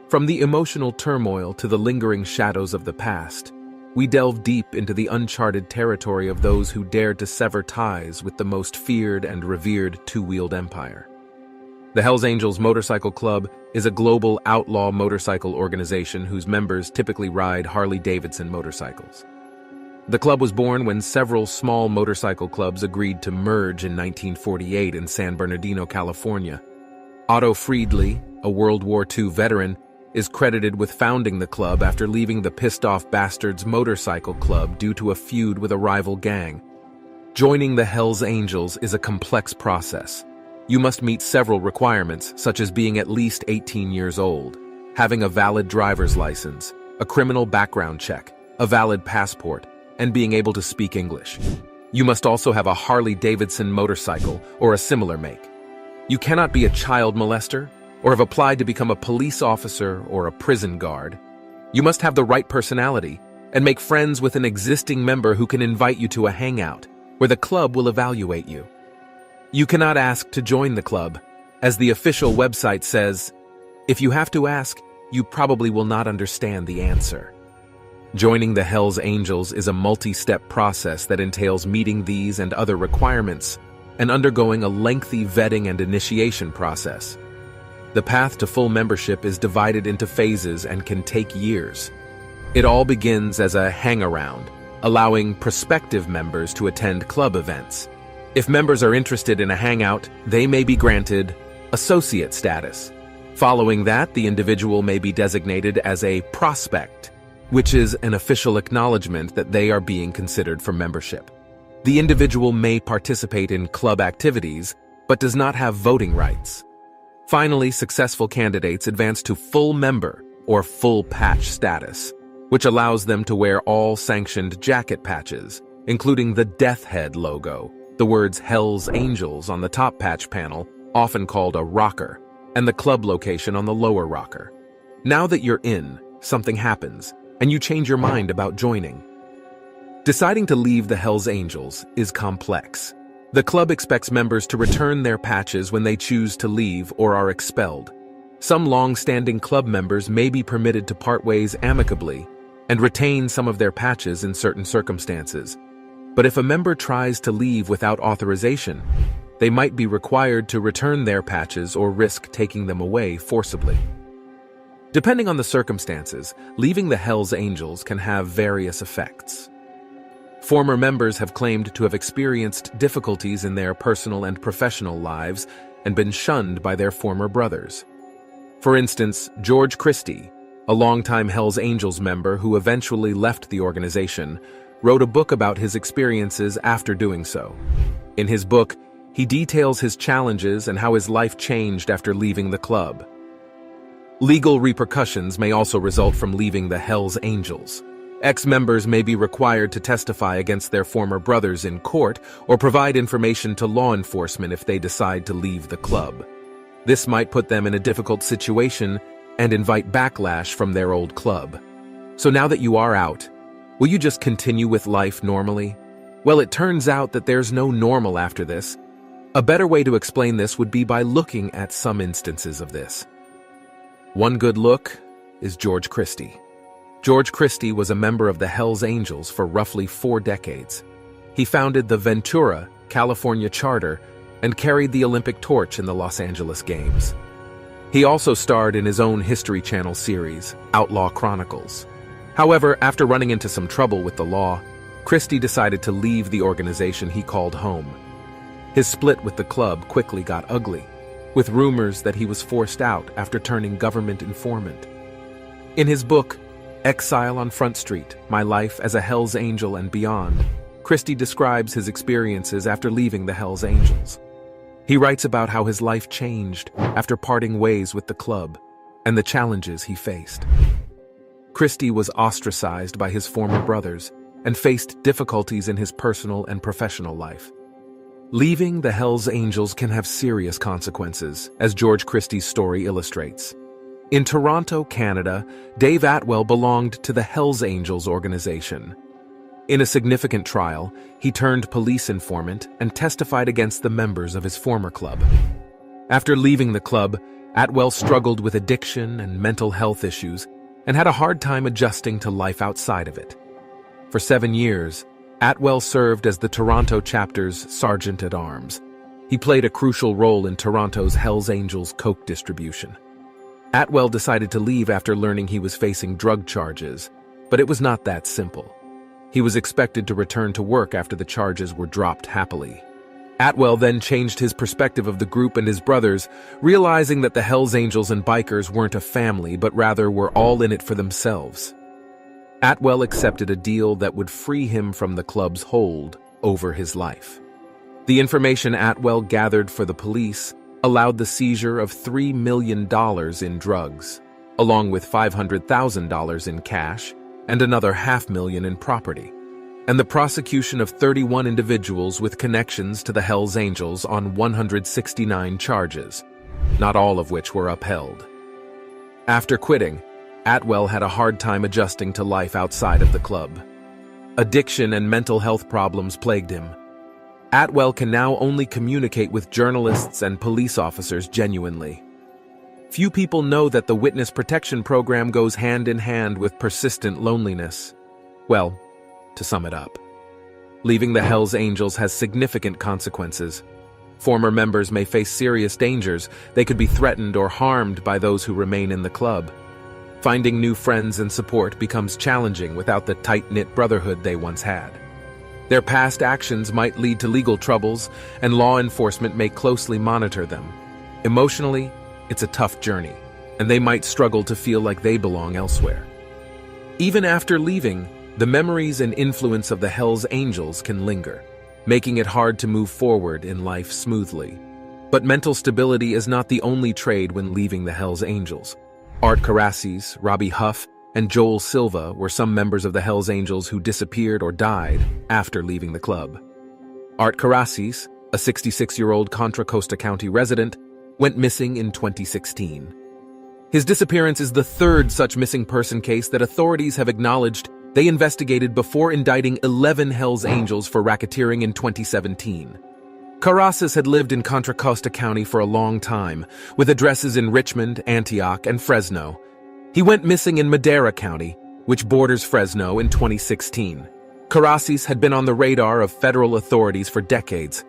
From the emotional turmoil to the lingering shadows of the past, we delve deep into the uncharted territory of those who dared to sever ties with the most feared and revered two-wheeled empire. The Hell's Angels Motorcycle Club is a global outlaw motorcycle organization whose members typically ride Harley-Davidson motorcycles. The club was born when several small motorcycle clubs agreed to merge in 1948 in San Bernardino, California. Otto Friedli, a World War II veteran, is credited with founding the club after leaving the Pissed Off Bastards Motorcycle Club due to a feud with a rival gang. Joining the Hell's Angels is a complex process. You must meet several requirements, such as being at least 18 years old, having a valid driver's license, a criminal background check, a valid passport, and being able to speak English. You must also have a Harley-Davidson motorcycle or a similar make. You cannot be a child molester or have applied to become a police officer or a prison guard. You must have the right personality and make friends with an existing member who can invite you to a hangout, where the club will evaluate you. You cannot ask to join the club, as the official website says, if you have to ask, you probably will not understand the answer. Joining the Hell's Angels is a multi-step process that entails meeting these and other requirements and undergoing a lengthy vetting and initiation process. The path to full membership is divided into phases and can take years. It all begins as a hang-around, allowing prospective members to attend club events. If members are interested in a hangout, they may be granted associate status. Following that, the individual may be designated as a prospect, which is an official acknowledgement that they are being considered for membership. The individual may participate in club activities, but does not have voting rights. Finally, successful candidates advance to full member or full patch status, which allows them to wear all sanctioned jacket patches, including the Death Head logo, the words Hell's Angels on the top patch panel, often called a rocker, and the club location on the lower rocker. Now that you're in, something happens, and you change your mind about joining. Deciding to leave the Hell's Angels is complex. The club expects members to return their patches when they choose to leave or are expelled. Some long-standing club members may be permitted to part ways amicably and retain some of their patches in certain circumstances. But if a member tries to leave without authorization, they might be required to return their patches or risk taking them away forcibly. Depending on the circumstances, leaving the Hells Angels can have various effects. Former members have claimed to have experienced difficulties in their personal and professional lives and been shunned by their former brothers. For instance, George Christie, a longtime Hells Angels member who eventually left the organization, wrote a book about his experiences after doing so. In his book, he details his challenges and how his life changed after leaving the club. Legal repercussions may also result from leaving the Hells Angels. Ex-members may be required to testify against their former brothers in court or provide information to law enforcement if they decide to leave the club. This might put them in a difficult situation and invite backlash from their old club. So now that you are out, will you just continue with life normally? Well, it turns out that there's no normal after this. A better way to explain this would be by looking at some instances of this. One good look is George Christie. George Christie was a member of the Hells Angels for roughly 4 decades. He founded the Ventura, California charter and carried the Olympic torch in the Los Angeles Games. He also starred in his own History Channel series, Outlaw Chronicles. However, after running into some trouble with the law, Christie decided to leave the organization he called home. His split with the club quickly got ugly, with rumors that he was forced out after turning government informant. In his book, Exile on Front Street, My Life as a Hells Angel and Beyond, Christie describes his experiences after leaving the Hells Angels. He writes about how his life changed after parting ways with the club and the challenges he faced. Christie was ostracized by his former brothers and faced difficulties in his personal and professional life. Leaving the Hells Angels can have serious consequences, as George Christie's story illustrates. In Toronto, Canada, Dave Atwell belonged to the Hells Angels organization. In a significant trial, he turned police informant and testified against the members of his former club. After leaving the club, Atwell struggled with addiction and mental health issues and had a hard time adjusting to life outside of it. For 7 years, Atwell served as the Toronto chapter's Sergeant-at-Arms. He played a crucial role in Toronto's Hells Angels coke distribution. Atwell decided to leave after learning he was facing drug charges, but it was not that simple. He was expected to return to work after the charges were dropped happily. Atwell then changed his perspective of the group and his brothers, realizing that the Hells Angels and bikers weren't a family, but rather were all in it for themselves. Atwell accepted a deal that would free him from the club's hold over his life. The information Atwell gathered for the police allowed the seizure of $3 million in drugs, along with $500,000 in cash and another $500,000 in property, and the prosecution of 31 individuals with connections to the Hells Angels on 169 charges, not all of which were upheld. After quitting, Atwell had a hard time adjusting to life outside of the club. Addiction and mental health problems plagued him. Atwell can now only communicate with journalists and police officers genuinely. Few people know that the Witness Protection Program goes hand in hand with persistent loneliness. Well, to sum it up, leaving the Hells Angels has significant consequences. Former members may face serious dangers. They could be threatened or harmed by those who remain in the club. Finding new friends and support becomes challenging without the tight-knit brotherhood they once had. Their past actions might lead to legal troubles, and law enforcement may closely monitor them. Emotionally, it's a tough journey, and they might struggle to feel like they belong elsewhere. Even after leaving, the memories and influence of the Hells Angels can linger, making it hard to move forward in life smoothly. But mental stability is not the only trade when leaving the Hells Angels. Art Karasis, Robbie Huff, and Joel Silva were some members of the Hells Angels who disappeared or died after leaving the club. Art Karasis, a 66-year-old Contra Costa County resident, went missing in 2016. His disappearance is the third such missing person case that authorities have acknowledged they investigated before indicting 11 Hells Angels for racketeering in 2017. Karasis had lived in Contra Costa County for a long time, with addresses in Richmond, Antioch, and Fresno. He went missing in Madera County, which borders Fresno, in 2016. Karasis had been on the radar of federal authorities for decades.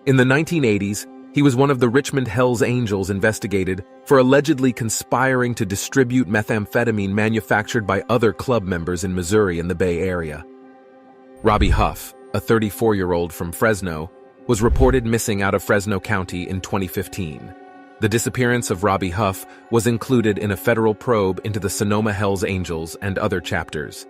In the 1980s, he was one of the Richmond Hells Angels investigated for allegedly conspiring to distribute methamphetamine manufactured by other club members in Missouri and the Bay Area. Robbie Huff, a 34-year-old from Fresno, was reported missing out of Fresno County in 2015. The disappearance of Robbie Huff was included in a federal probe into the Sonoma Hells Angels and other chapters.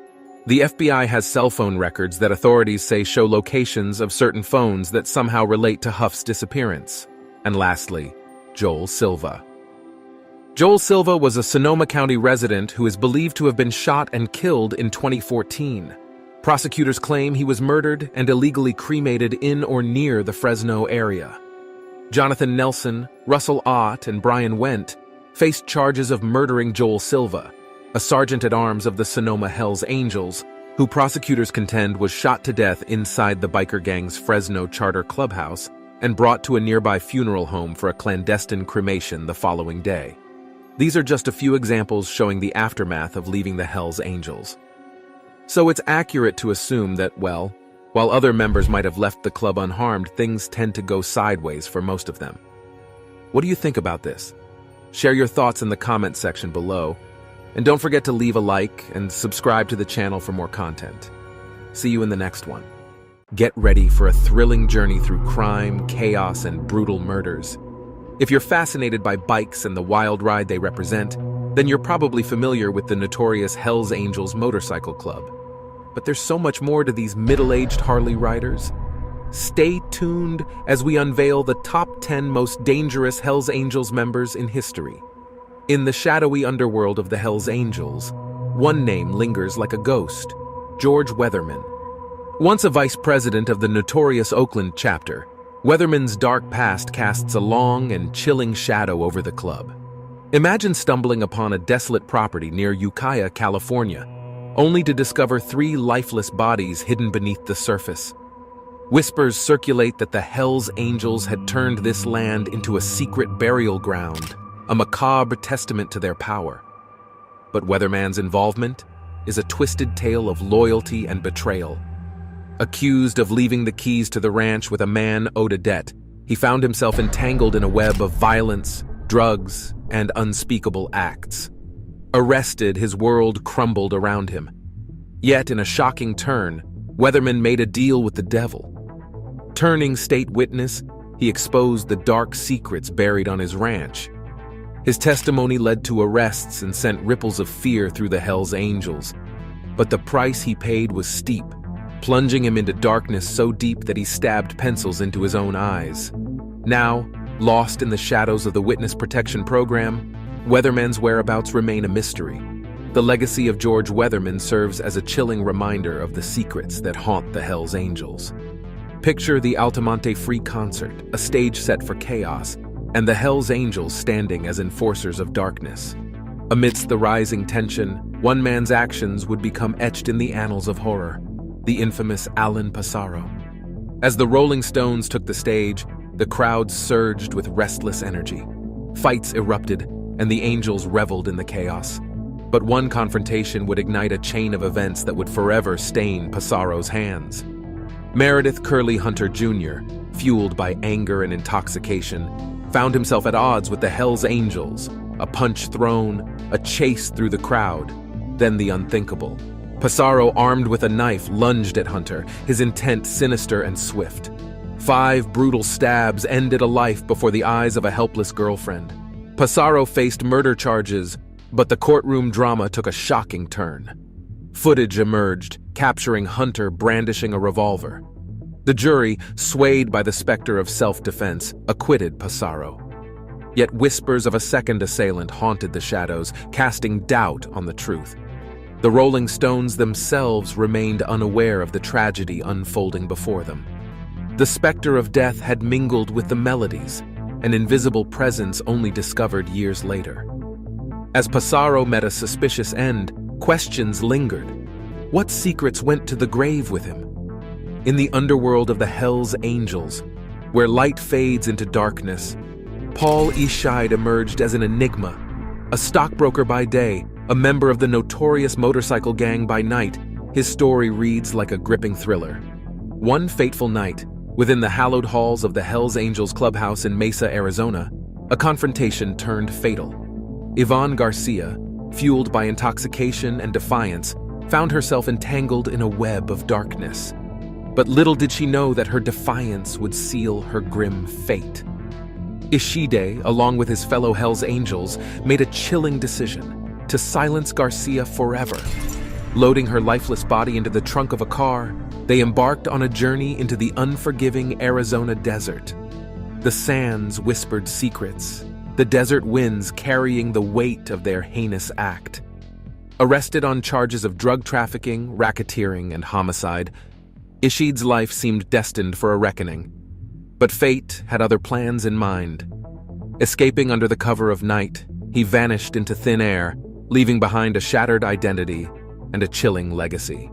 The FBI has cell phone records that authorities say show locations of certain phones that somehow relate to Huff's disappearance. And lastly, Joel Silva. Joel Silva was a Sonoma County resident who is believed to have been shot and killed in 2014. Prosecutors claim he was murdered and illegally cremated in or near the Fresno area. Jonathan Nelson, Russell Ott, and Brian Wendt faced charges of murdering Joel Silva, a sergeant-at-arms of the Sonoma Hells Angels, who prosecutors contend was shot to death inside the biker gang's Fresno charter clubhouse and brought to a nearby funeral home for a clandestine cremation the following day. These are just a few examples showing the aftermath of leaving the Hells Angels. So it's accurate to assume that, well, while other members might have left the club unharmed, things tend to go sideways for most of them. What do you think about this? Share your thoughts in the comment section below, and don't forget to leave a like and subscribe to the channel for more content. See you in the next one. Get ready for a thrilling journey through crime, chaos, and brutal murders. If you're fascinated by bikes and the wild ride they represent, then you're probably familiar with the notorious Hells Angels Motorcycle Club. But there's so much more to these middle-aged Harley riders. Stay tuned as we unveil the top 10 most dangerous Hells Angels members in history. In the shadowy underworld of the Hells Angels, one name lingers like a ghost: George Weatherman. Once a vice president of the notorious Oakland chapter, Weatherman's dark past casts a long and chilling shadow over the club. Imagine stumbling upon a desolate property near Ukiah, California, only to discover 3 lifeless bodies hidden beneath the surface. Whispers circulate that the Hells Angels had turned this land into a secret burial ground, a macabre testament to their power. But Weatherman's involvement is a twisted tale of loyalty and betrayal. Accused of leaving the keys to the ranch with a man owed a debt, he found himself entangled in a web of violence, drugs, and unspeakable acts. Arrested, his world crumbled around him. Yet, in a shocking turn, Weatherman made a deal with the devil. Turning state witness, he exposed the dark secrets buried on his ranch. His testimony led to arrests and sent ripples of fear through the Hells Angels. But the price he paid was steep, plunging him into darkness so deep that he stabbed pencils into his own eyes. Now, lost in the shadows of the Witness Protection Program, Weatherman's whereabouts remain a mystery. The legacy of George Weatherman serves as a chilling reminder of the secrets that haunt the Hells Angels. Picture the Altamonte Free Concert, a stage set for chaos, and the Hells Angels standing as enforcers of darkness. Amidst the rising tension, one man's actions would become etched in the annals of horror: the infamous Alan Passaro. As the Rolling Stones took the stage, the crowd surged with restless energy. Fights erupted, and the Angels reveled in the chaos. But one confrontation would ignite a chain of events that would forever stain Passaro's hands. Meredith Curly Hunter Jr., fueled by anger and intoxication, found himself at odds with the Hells Angels, a punch thrown, a chase through the crowd, then the unthinkable. Passaro, armed with a knife, lunged at Hunter, his intent sinister and swift. 5 brutal stabs ended a life before the eyes of a helpless girlfriend. Passaro faced murder charges, but the courtroom drama took a shocking turn. Footage emerged, capturing Hunter brandishing a revolver. The jury, swayed by the specter of self-defense, acquitted Passaro. Yet whispers of a second assailant haunted the shadows, casting doubt on the truth. The Rolling Stones themselves remained unaware of the tragedy unfolding before them. The specter of death had mingled with the melodies, an invisible presence only discovered years later. As Passaro met a suspicious end, questions lingered. What secrets went to the grave with him? In the underworld of the Hells Angels, where light fades into darkness, Paul Escheid emerged as an enigma, a stockbroker by day, a member of the notorious motorcycle gang by night, his story reads like a gripping thriller. One fateful night, within the hallowed halls of the Hells Angels clubhouse in Mesa, Arizona, a confrontation turned fatal. Yvonne Garcia, fueled by intoxication and defiance, found herself entangled in a web of darkness. But little did she know that her defiance would seal her grim fate. Ishide, along with his fellow Hells Angels, made a chilling decision to silence Garcia forever. Loading her lifeless body into the trunk of a car, they embarked on a journey into the unforgiving Arizona desert. The sands whispered secrets, the desert winds carrying the weight of their heinous act. Arrested on charges of drug trafficking, racketeering, and homicide, Ishide's life seemed destined for a reckoning. But fate had other plans in mind. Escaping under the cover of night, he vanished into thin air, leaving behind a shattered identity and a chilling legacy.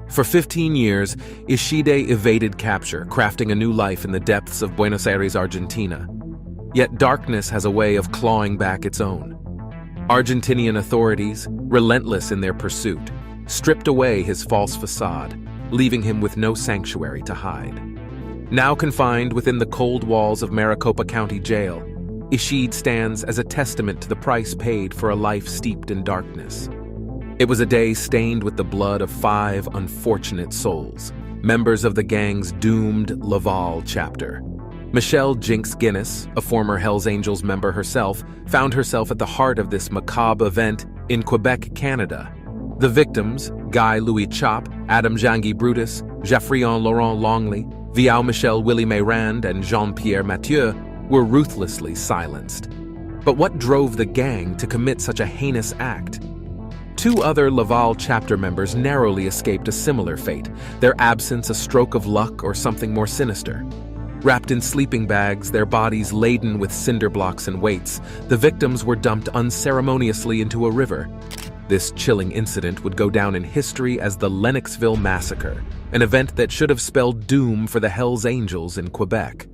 For 15 years, Ishide evaded capture, crafting a new life in the depths of Buenos Aires, Argentina. Yet darkness has a way of clawing back its own. Argentinian authorities, relentless in their pursuit, stripped away his false facade, leaving him with no sanctuary to hide. Now confined within the cold walls of Maricopa County Jail, Ishide stands as a testament to the price paid for a life steeped in darkness. It was a day stained with the blood of 5 unfortunate souls, members of the gang's doomed Laval chapter. Michelle Jinx Guinness, a former Hells Angels member herself, found herself at the heart of this macabre event in Quebec, Canada. The victims, Guy Louis Chop, Adam Jean-Guy Brutus, Geoffrion Laurent Longley, Viao Michel Willie Mayrand, and Jean-Pierre Mathieu, were ruthlessly silenced. But what drove the gang to commit such a heinous act? 2 other Laval chapter members narrowly escaped a similar fate, their absence a stroke of luck or something more sinister. Wrapped in sleeping bags, their bodies laden with cinder blocks and weights, the victims were dumped unceremoniously into a river. This chilling incident would go down in history as the Lennoxville Massacre, an event that should have spelled doom for the Hells Angels in Quebec.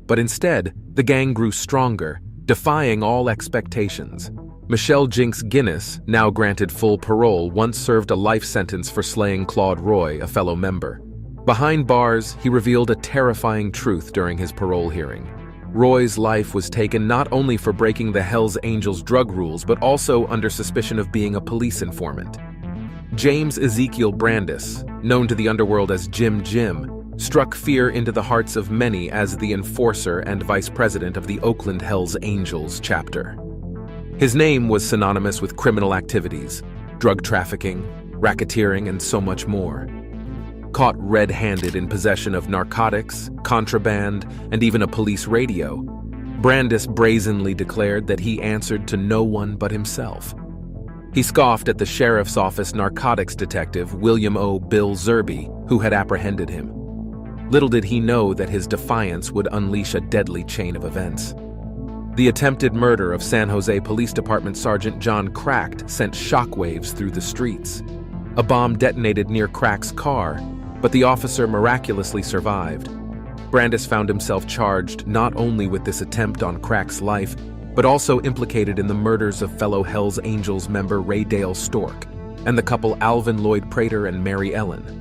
But instead, the gang grew stronger, defying all expectations. Michelle Jinx Guinness, now granted full parole, once served a life sentence for slaying Claude Roy, a fellow member. Behind bars, he revealed a terrifying truth during his parole hearing. Roy's life was taken not only for breaking the Hells Angels drug rules, but also under suspicion of being a police informant. James Ezekiel Brandis, known to the underworld as Jim Jim, struck fear into the hearts of many as the enforcer and vice president of the Oakland Hells Angels chapter. His name was synonymous with criminal activities, drug trafficking, racketeering, and so much more. Caught red-handed in possession of narcotics, contraband, and even a police radio, Brandis brazenly declared that he answered to no one but himself. He scoffed at the sheriff's office narcotics detective William O. Bill Zerby, who had apprehended him. Little did he know that his defiance would unleash a deadly chain of events. The attempted murder of San Jose Police Department Sergeant John Cracked sent shockwaves through the streets. A bomb detonated near Crack's car, but the officer miraculously survived. Brandis found himself charged not only with this attempt on Crack's life, but also implicated in the murders of fellow Hells Angels member Ray Dale Stork and the couple Alvin Lloyd Prater and Mary Ellen.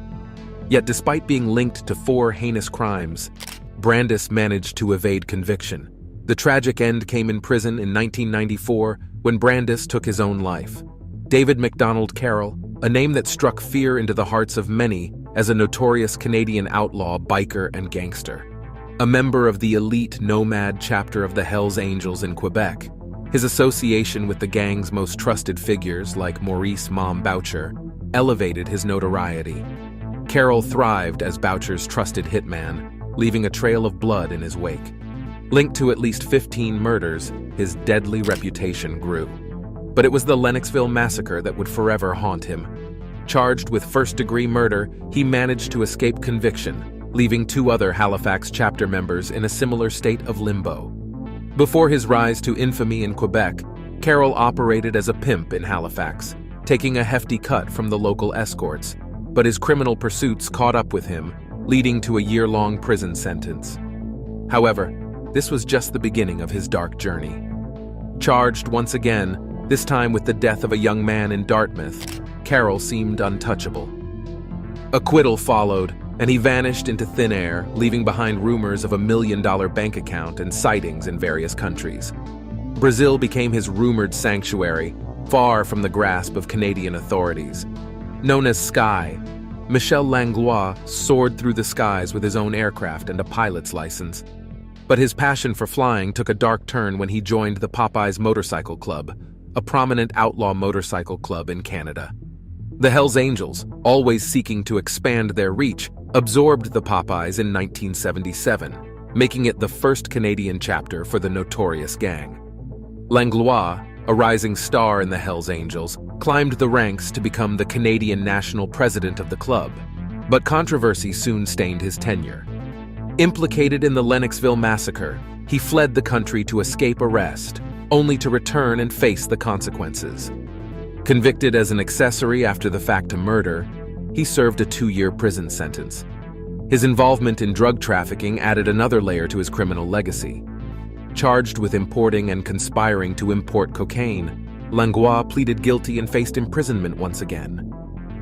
Yet despite being linked to 4 heinous crimes, Brandis managed to evade conviction. The tragic end came in prison in 1994 when Brandis took his own life. David MacDonald Carroll, a name that struck fear into the hearts of many as a notorious Canadian outlaw, biker, and gangster. A member of the elite nomad chapter of the Hells Angels in Quebec, his association with the gang's most trusted figures like Maurice Mom Boucher elevated his notoriety. Carroll thrived as Boucher's trusted hitman, leaving a trail of blood in his wake. Linked to at least 15 murders, his deadly reputation grew. But it was the Lennoxville Massacre that would forever haunt him. Charged with first-degree murder, he managed to escape conviction, leaving 2 other Halifax chapter members in a similar state of limbo. Before his rise to infamy in Quebec, Carroll operated as a pimp in Halifax, taking a hefty cut from the local escorts, but his criminal pursuits caught up with him, leading to a year-long prison sentence. However, this was just the beginning of his dark journey. Charged once again, this time with the death of a young man in Dartmouth, Carroll seemed untouchable. Acquittal followed, and he vanished into thin air, leaving behind rumors of a $1 million bank account and sightings in various countries. Brazil became his rumored sanctuary, far from the grasp of Canadian authorities. Known as Sky, Michel Langlois soared through the skies with his own aircraft and a pilot's license. But his passion for flying took a dark turn when he joined the Popeyes Motorcycle Club, a prominent outlaw motorcycle club in Canada. The Hells Angels, always seeking to expand their reach, absorbed the Popeyes in 1977, making it the first Canadian chapter for the notorious gang. Langlois, a rising star in the Hells Angels, climbed the ranks to become the Canadian national president of the club, but controversy soon stained his tenure. Implicated in the Lennoxville massacre, he fled the country to escape arrest, only to return and face the consequences. Convicted as an accessory after the fact to murder, he served a 2-year prison sentence. His involvement in drug trafficking added another layer to his criminal legacy. Charged with importing and conspiring to import cocaine, Langlois pleaded guilty and faced imprisonment once again.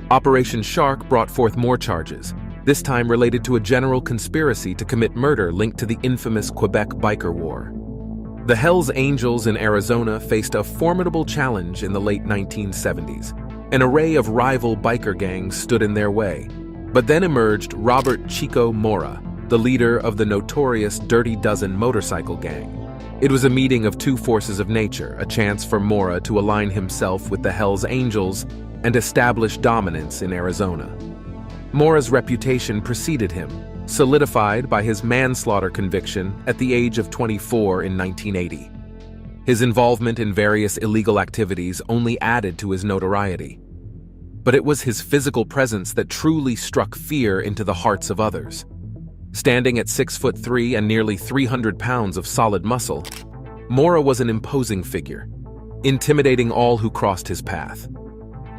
Operation Shark brought forth more charges, this time related to a general conspiracy to commit murder linked to the infamous Quebec Biker War. The Hells Angels in Arizona faced a formidable challenge in the late 1970s. An array of rival biker gangs stood in their way. But then emerged Robert Chico Mora, the leader of the notorious Dirty Dozen motorcycle gang. It was a meeting of two forces of nature, a chance for Mora to align himself with the Hells Angels and establish dominance in Arizona. Mora's reputation preceded him, solidified by his manslaughter conviction at the age of 24 in 1980. His involvement in various illegal activities only added to his notoriety. But it was his physical presence that truly struck fear into the hearts of others. Standing at 6'3" and nearly 300 pounds of solid muscle, Mora was an imposing figure, intimidating all who crossed his path.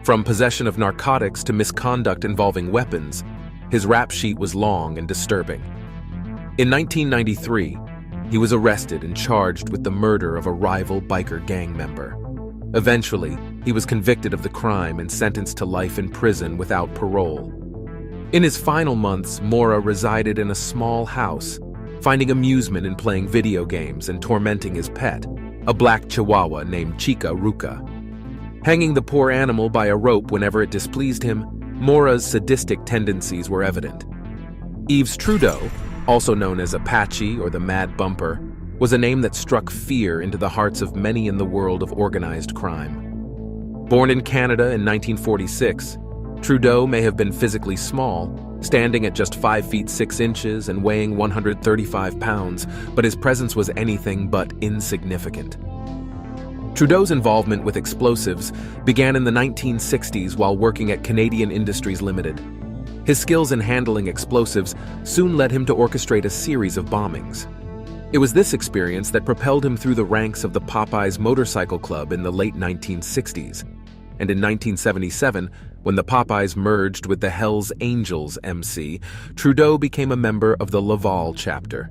From possession of narcotics to misconduct involving weapons, his rap sheet was long and disturbing. In 1993, he was arrested and charged with the murder of a rival biker gang member. Eventually, he was convicted of the crime and sentenced to life in prison without parole. In his final months, Mora resided in a small house, finding amusement in playing video games and tormenting his pet, a black chihuahua named Chica Ruca. Hanging the poor animal by a rope whenever it displeased him, Mora's sadistic tendencies were evident. Yves Trudeau, also known as Apache or the Mad Bumper, was a name that struck fear into the hearts of many in the world of organized crime. Born in Canada in 1946, Trudeau may have been physically small, standing at just 5 feet 6 inches and weighing 135 pounds, but his presence was anything but insignificant. Trudeau's involvement with explosives began in the 1960s while working at Canadian Industries Limited. His skills in handling explosives soon led him to orchestrate a series of bombings. It was this experience that propelled him through the ranks of the Popeyes Motorcycle Club in the late 1960s. And in 1977, when the Popeyes merged with the Hells Angels MC, Trudeau became a member of the Laval chapter.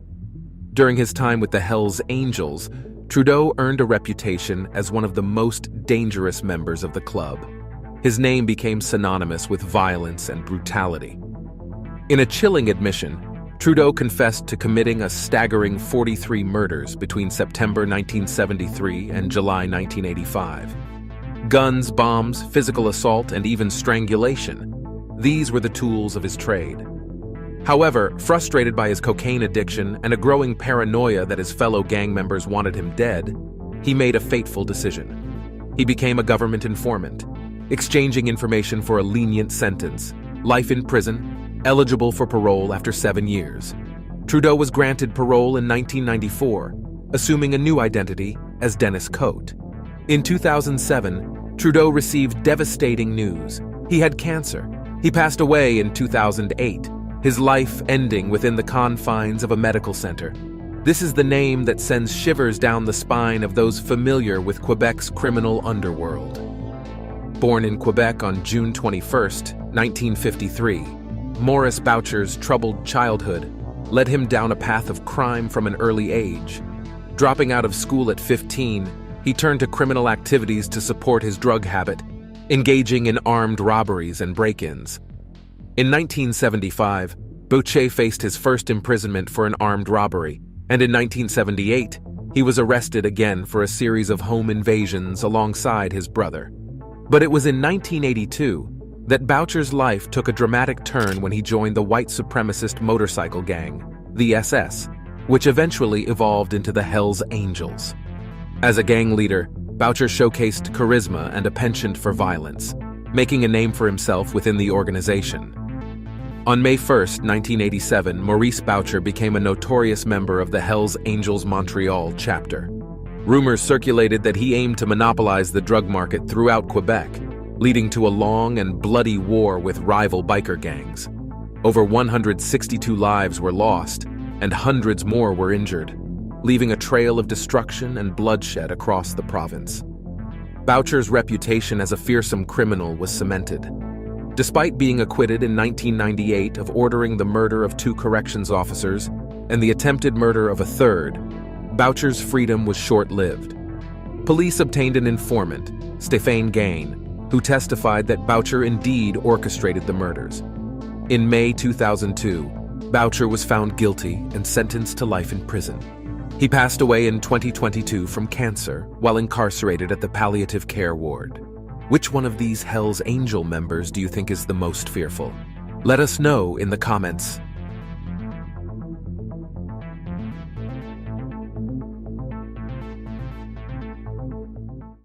During his time with the Hells Angels, Trudeau earned a reputation as one of the most dangerous members of the club. His name became synonymous with violence and brutality. In a chilling admission, Trudeau confessed to committing a staggering 43 murders between September 1973 and July 1985. Guns, bombs, physical assault, and even strangulation. These were the tools of his trade. However, frustrated by his cocaine addiction and a growing paranoia that his fellow gang members wanted him dead, he made a fateful decision. He became a government informant, exchanging information for a lenient sentence, life in prison, eligible for parole after 7 years. Trudeau was granted parole in 1994, assuming a new identity as Dennis Cote. In 2007, Trudeau received devastating news. He had cancer. He passed away in 2008, his life ending within the confines of a medical center. This is the name that sends shivers down the spine of those familiar with Quebec's criminal underworld. Born in Quebec on June 21, 1953, Maurice Boucher's troubled childhood led him down a path of crime from an early age. Dropping out of school at 15, he turned to criminal activities to support his drug habit. engaging in armed robberies and break-ins. In 1975, Boucher faced his first imprisonment for an armed robbery, and in 1978, he was arrested again for a series of home invasions alongside his brother. But it was in 1982 that Boucher's life took a dramatic turn when he joined the white supremacist motorcycle gang, the SS, which eventually evolved into the Hells Angels. As a gang leader, Boucher showcased charisma and a penchant for violence, making a name for himself within the organization. On May 1, 1987, Maurice Boucher became a notorious member of the Hells Angels Montreal chapter. Rumors circulated that he aimed to monopolize the drug market throughout Quebec, leading to a long and bloody war with rival biker gangs. Over 162 lives were lost, and hundreds more were injured, leaving a trail of destruction and bloodshed across the province. Boucher's reputation as a fearsome criminal was cemented. Despite being acquitted in 1998 of ordering the murder of 2 corrections officers and the attempted murder of a third, Boucher's freedom was short-lived. Police obtained an informant, Stéphane Gain, who testified that Boucher indeed orchestrated the murders. In May 2002, Boucher was found guilty and sentenced to life in prison. He passed away in 2022 from cancer while incarcerated at the palliative care ward. Which one of these Hells Angel members do you think is the most fearful? Let us know in the comments.